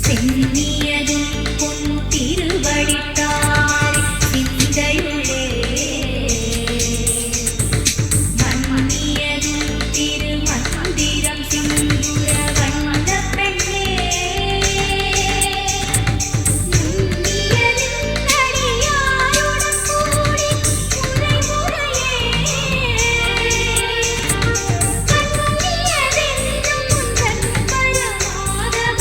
சென்னியதும் பொன் திருவடித்தாய் சிந்தையுளே மன்னியதும் திருமந்திரம் சிந்துர வந்த பெண்ணே நுண்ணியதும் நடியாருடன் கூடி முறை முறையே கண்ணியதென்றும் உந்தன் பரமாதவ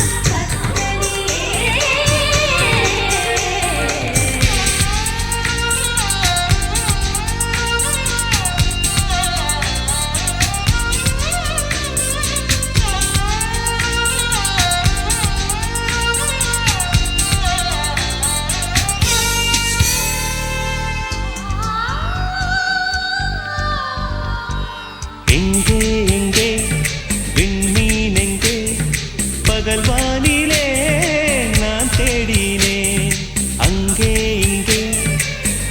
எங்கே எங்கே விண்மீன் எங்கே பகல் வானிலே நான் தேடினேன் அங்கே இங்கே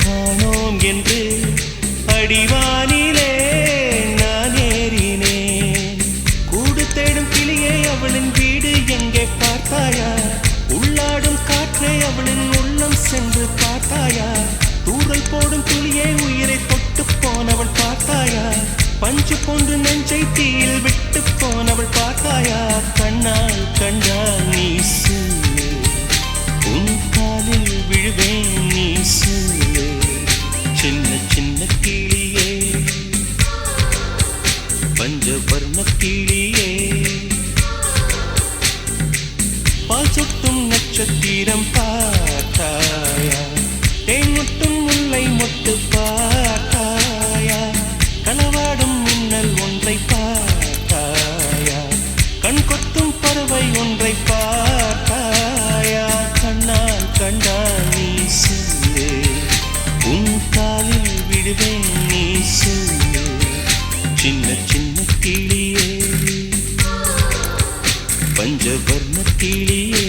காணோம் என்று அடிவானிலே நான் ஏறினேன் கூடு தேடும் கிளியே அவளின் வீடு எங்கே பார்த்தாயா உள்ளாடும் காற்றே அவளின் உள்ளம் சென்று பார்த்தாயா தூறல் போடும் துளியே உயிரை தொட்டு போனவள் பார்த்தாயா பஞ்சு போன்று நெஞ்சை தீயில் விட்டு போனவள் பார்த்தாயா கண்ணால் கண்டால் நீ சொல்லு உன் காலில் விழுவேன் நீ சொல்லு சின்ன சின்ன கிளியே பஞ்சவர்ண கிளியே பால் சொட்டும் நட்சத்திரம் பார்த்தாயா தேன் முட்டும் முல்லை மொட்டு பார்த்தாயா களவாடும் மின்னல் ஒன்றை பார்த்தாயா கண் கொத்தும் பறவை ஒன்றை பார்த்தாயா கண்ணால் கண்டால் நீ சொல்லு உன் காலில் விடுவேன் நீ சொல்லு சின்ன சின்ன கிளியே பஞ்சவர்ண கிளியே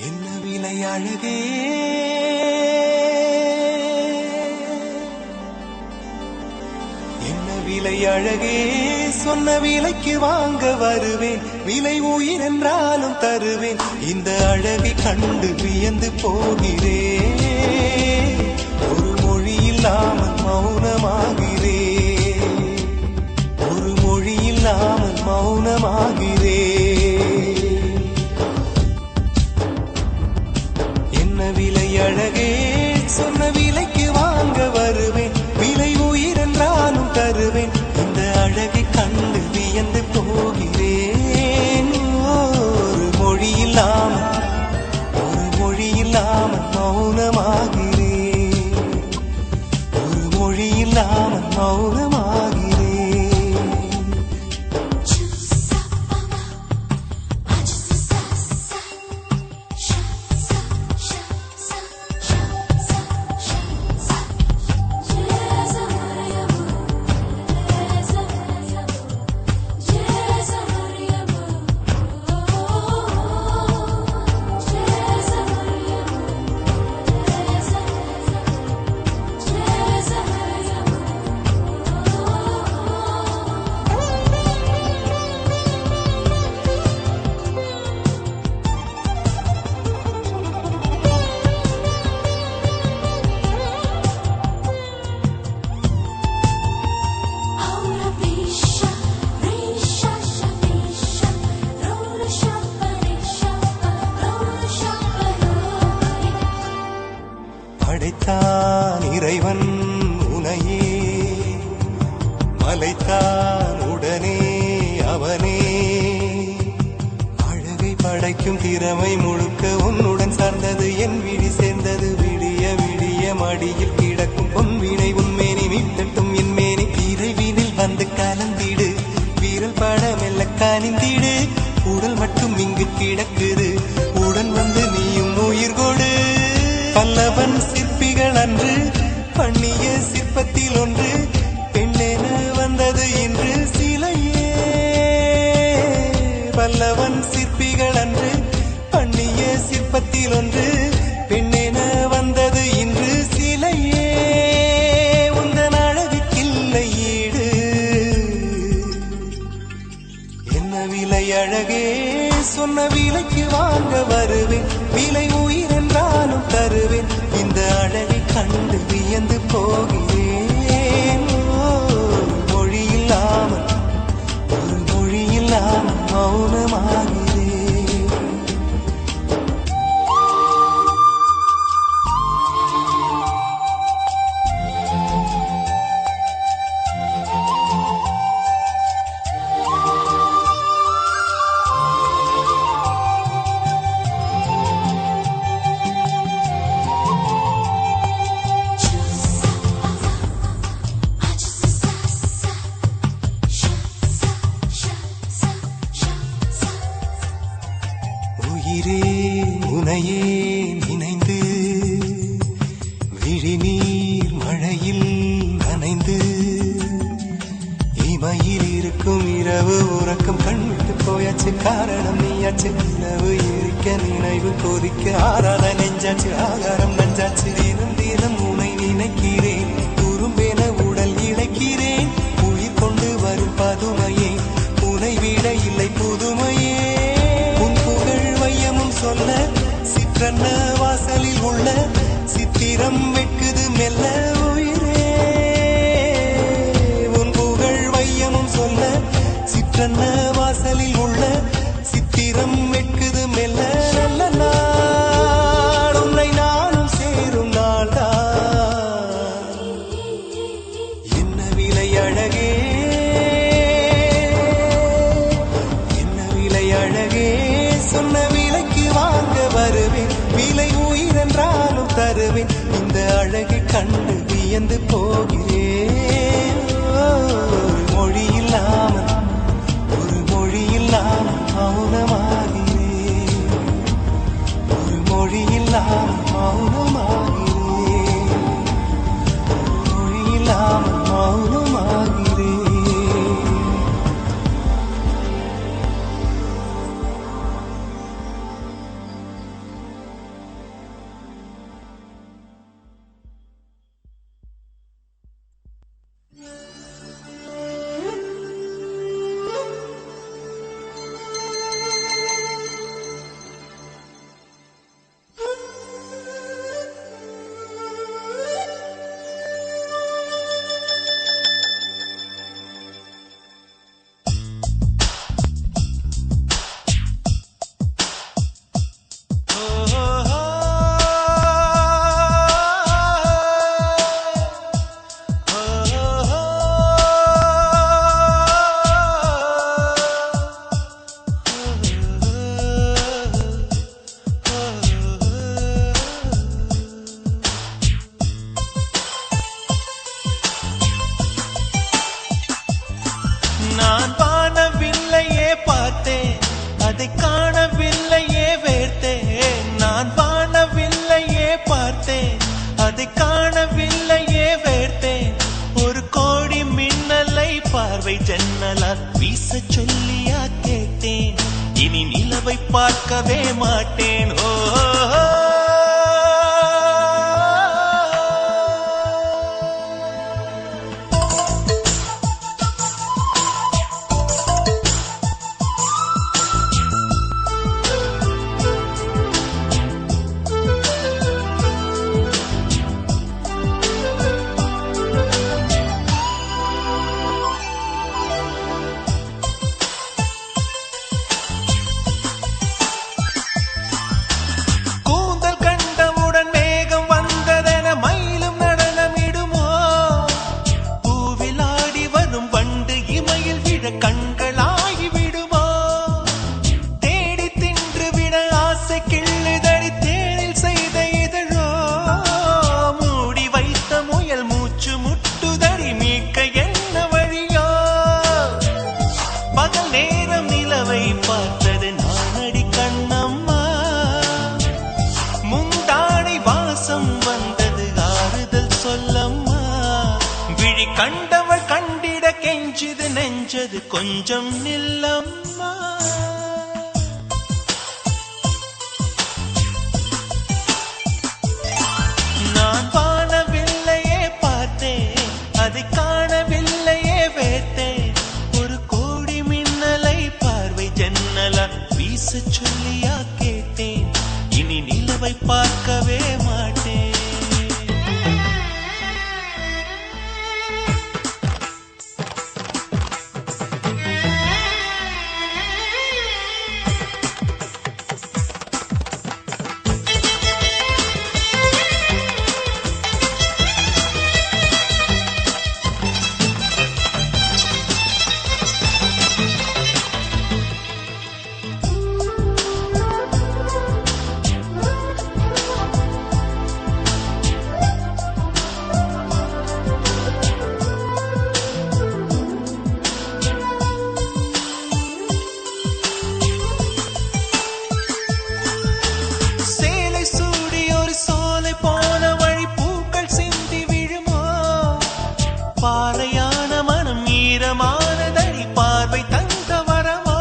என்ன விலை அழகே என்ன விலை அழகே சொன்ன விலைக்கு வாங்க வருவேன் விலை உயிர் என்றாலும் தருவேன் இந்த அழகை கண்டு வியந்து போகிறேன் ஒரு மொழி இல்லாமல் மௌனமாகிறேன் ஒரு மொழி இல்லாமல் மௌனமாகிறேன் என்ன விலை அழகே சொன்ன விலைக்கு வாங்க வருவேன் விலை உயிர் என்றாலும் தருவேன் இந்த அழகை கண்டு வியந்து போகிறேன் ஒரு மொழி இல்லாமல் மௌனமாகிறேன் ஒரு மொழி இல்லாமல் மௌனமாகிறேன் படைத்தான் இறைவன் உனையே மலைத்தான் உடனே அவனே அழகை படைக்கும் திறமை முழுக்க உன்னுடன் சார்ந்தது என் விழி சேர்ந்தது விடிய விடிய மடியில் கிடக்கும் பொன்வினை உன்மேனி மீட்டட்டும் என் மேனி விரைவினில் வந்து கலந்திடு வீரல் பட மெல்ல காணிந்திடு உடல் மட்டும் இங்கு கிடக்குது உடன் வந்து நீயும் உயிர் கொடு பல்லவன் சிற்பிகள் அன்று பண்ணிய சிற்பத்தில் ஒன்று பெண்ணென வந்தது இன்று சிலையே பல்லவன் சிற்பிகள் அன்று பண்ணிய சிற்பத்தில் ஒன்று பெண்ணென வந்தது இன்று சிலையே உந்தன் அழகுக்கில்லை ஈடு என்ன விலை அழகே சொன்ன விலைக்கு வாங்க வருவேன் விலை உயிர் என்றாலும் தருவேன் இந்த அழகை கண்டு வியந்து போகிறேன் ஒரு மொழி இல்லாமல் மௌனமாகிறேன் உயிரே உனையே நினைந்து விழிநீர் மழையில் நனைந்து இமையில் இருக்கும் இரவு உறக்கம் கண்விட்டு போயாச்சு காரணம் நீயாச்சு நிலவு எரிக்க நினைவு கொதிக்க ஆறாத நெஞ்சாச்சு ஆகாரம் நஞ்சாச்சு தினம் தினம் உனை நினைக்கிறேன் குறும்பென உடல் இழைக்கிறேன் உயிர் கொண்டு வரும் பதுமையே உனை விட இல்லை புதுமையே சொல்ல சிற்றன்ன வாசலில் உள்ள சித்திரம் வெட்குது மெல்ல உயிரே உன் புகழ் வையமும் சொல்ல சிற்றன்ன வாசலில் உள்ள சித்திரம் வெட்குது மெல்ல நல்ல நாள் உன்னை நானும் சேரும் நாள்தான் என்ன விலை அழகே என்ன விலை அழகே சொன்ன வாங்க வருவேன் விலை உயிர் என்றாலும் தருவேன் இந்த அழகை கண்டு வியந்து போகிறேன் ஒரு மொழி இல்லாமல் நான் வானவில்லையே பார்த்தேன், அதை காணவில்லையே வேர்த்தேன். நான் வானவில்லையே பார்த்தேன், அதை காணவில்லையே வேர்த்தேன். ஒரு கோடி மின்னலை பார்வை ஜன்னலால் வீச சொல்லியா கேட்டேன். இனி நிலவை பார்க்கவே மாட்டேன். ஓ கண்டவள் கண்டிட கெஞ்சுது நெஞ்சது கொஞ்சம் நில்லம்மா. நான் வானவில்லையே பார்த்தேன், அதை காணவில்லையே வேர்த்தேன். ஒரு கோடி மின்னலை பார்வை ஜன்னலா வீச சொல்லியா கேட்டேன். இனி நிலவை பார்க்கவே மாட்டேன். பாறையான மனம் ஈரமானதடி பார்வை தந்த வரமா.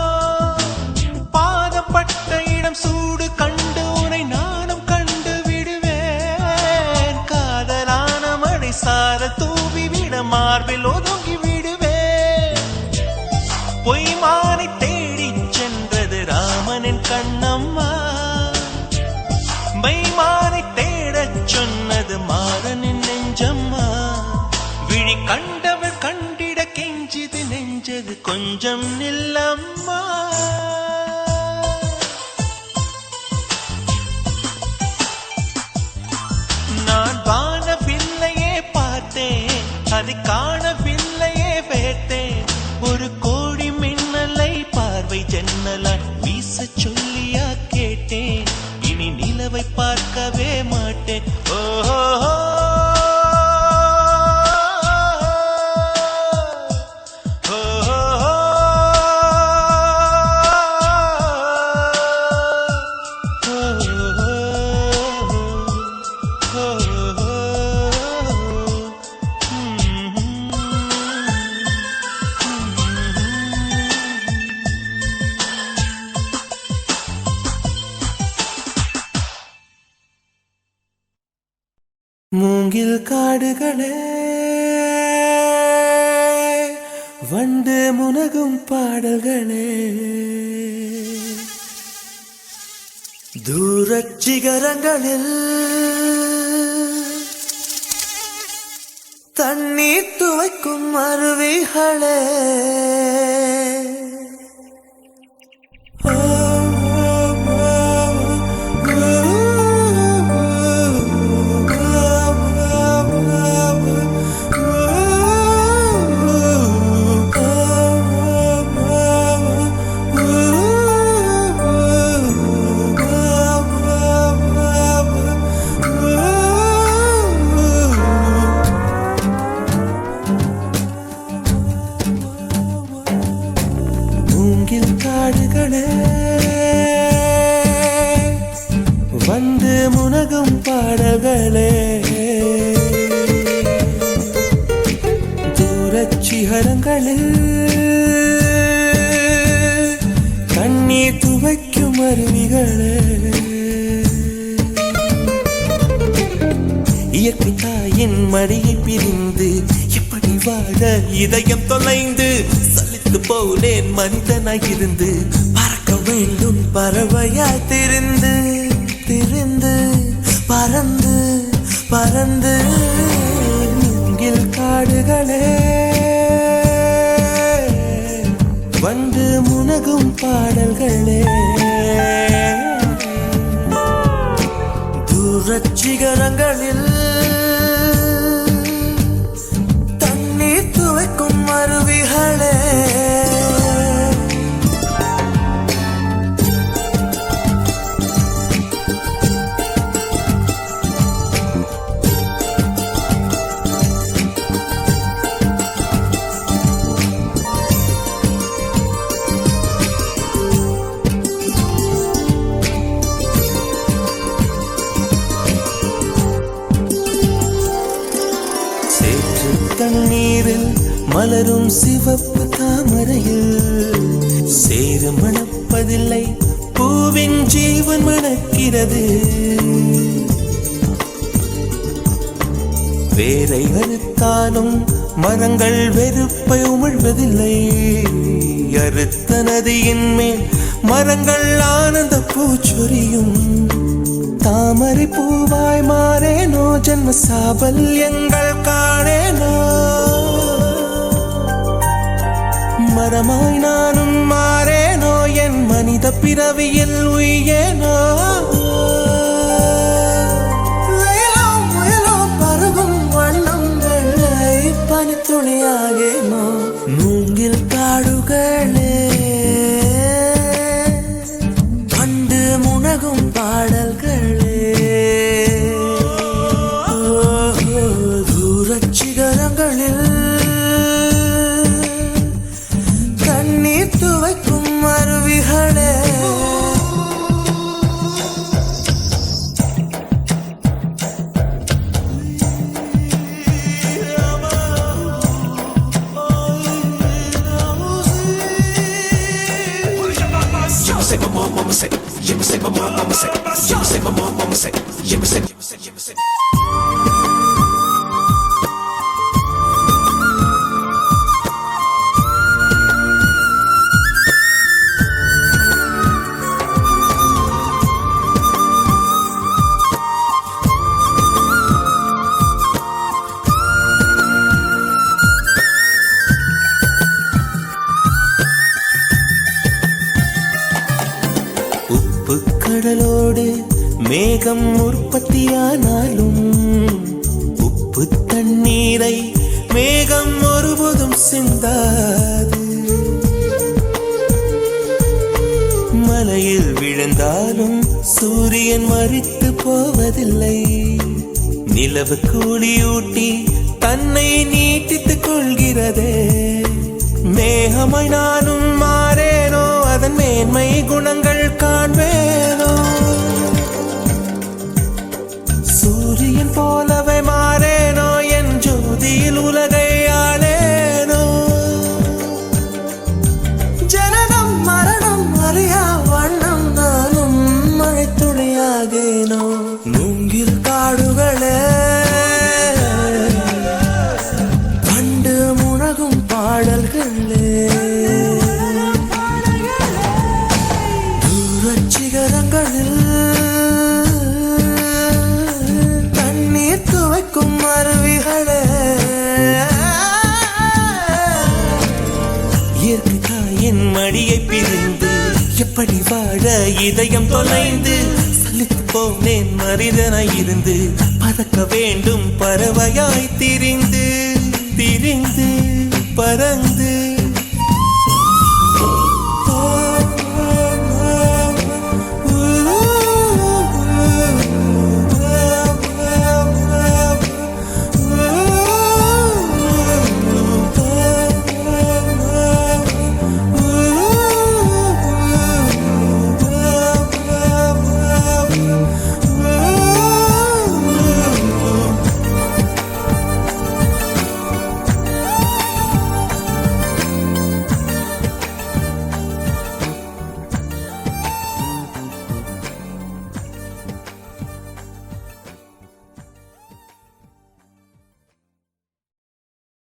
பாதப்பட்ட இடம் சூடு கண்டு உனை நானும் கண்டு விடுவேன். காதலான மழை சார தூவி விட மார்பில் ஒதுங்கி விடுவேன். பொய்மானை தேடிச் சென்றது ராமனின் கண்ணம்மா. மைமானை தேடச் சொன்னது மாறனின் நெஞ்சம்மா. விழி கண்டவள் கண்டிட கெஞ்சிது நெஞ்சது கொஞ்சம் நில்லம்மா. நான் வானவில்லையே பார்த்தேன், அதை காணவில்லையே வேர்த்தேன். ஒரு கோடி மின்னலை பார்வை ஜன்னலால் வீச சொல்லியா கேட்டேன். இனி நிலவை பார்க்கவே மாட்டேன். ஓஹோ மூங்கில் காடுகளே வண்டு முனகும் பாடல்களே, தூரச் சிகரங்களில் தண்ணீர் துவைக்கும் அருவிகளே. மூங்கில் காடுகளே வந்து முனகும் பாடல்களே தூரச் சிகரங்களில் கண்ணீர் துவைக்கும் அருவிகளே இயற்கை தாயின் மடியை பிரிந்து எப்படி வாழ இதயம் தொலைந்து சலித்து போனேன் மனிதனாயிருந்து பறக்க வேண்டும் பறவையாய் திரிந்து திரிந்து பறந்து பறந்து மூங்கில் காடுகளே வந்து முனகும் பாடல்களே தூரச் சிகரங்களில் தண்ணீர் துவைக்கும் அருவிகளே தண்ணீரில் மலரும் சிவப்பு தாமரையில் சேறு மணப்பதில்லை பூவின் ஜீவன் மணக்கிறது வேரை அறுத்தாலும் மரங்கள் வெறுப்பை உமிழ்வதில்லை அறுத்த நதியின் மேல் மரங்கள் ஆனந்த பூச்சொரியும் தாமரை பூவாய் மாறேனோ ஜன்ம சாபல்யங்கள் காணேனோ மரமாய் நானும் மாறேனோ என் மனித பிறவியில் உயேனோ வெயிலும் முயலும் பருகும் வண்ணங்கள் பனித்துளியாகேனோ மூங்கில் காடுகளே கண்டு முனகும் பாடல்களே தூரச் சிகரங்களில் கண்ணீர் துவைக்கும் அருவிகளே say my mom, mama say. You say my mom, mama say. You say my mom, mama say. You say, you say, you say. கடலோடு மேகம் உற்பத்தியானாலும் உப்பு தண்ணீரை மேகம் ஒருபோதும் சிந்தாது மலையில் விழுந்தாலும் சூரியன் மரித்து போவதில்லை நிலவு கூலியூட்டி தன்னை நீட்டித்துக் கொள்கிறதே மேகமாய் நானும் மாறேனோ அதன் மேன்மை குணங்கள் காண்பேனோ சூரியன் போலவே மாறேனோ என் ஜோதியில் உலகை ஆளேனோ ஜனனம் மரணம் அறியா வண்ணம் நானும் மழைத்துளியாகேனோ மூங்கில் காடுகளே கண்டு முனகும் பாடல்களே சிகரங்களில் தண்ணீர் துவைக்கும் அருவிகளே இயற்கை தாயின் மடியை பிரிந்து எப்படி வாழ இதயம் தொலைந்து சலித்து போனேன் மனிதனாயிருந்து பறக்க வேண்டும் பறவையாய் திரிந்து திரிந்து பறந்து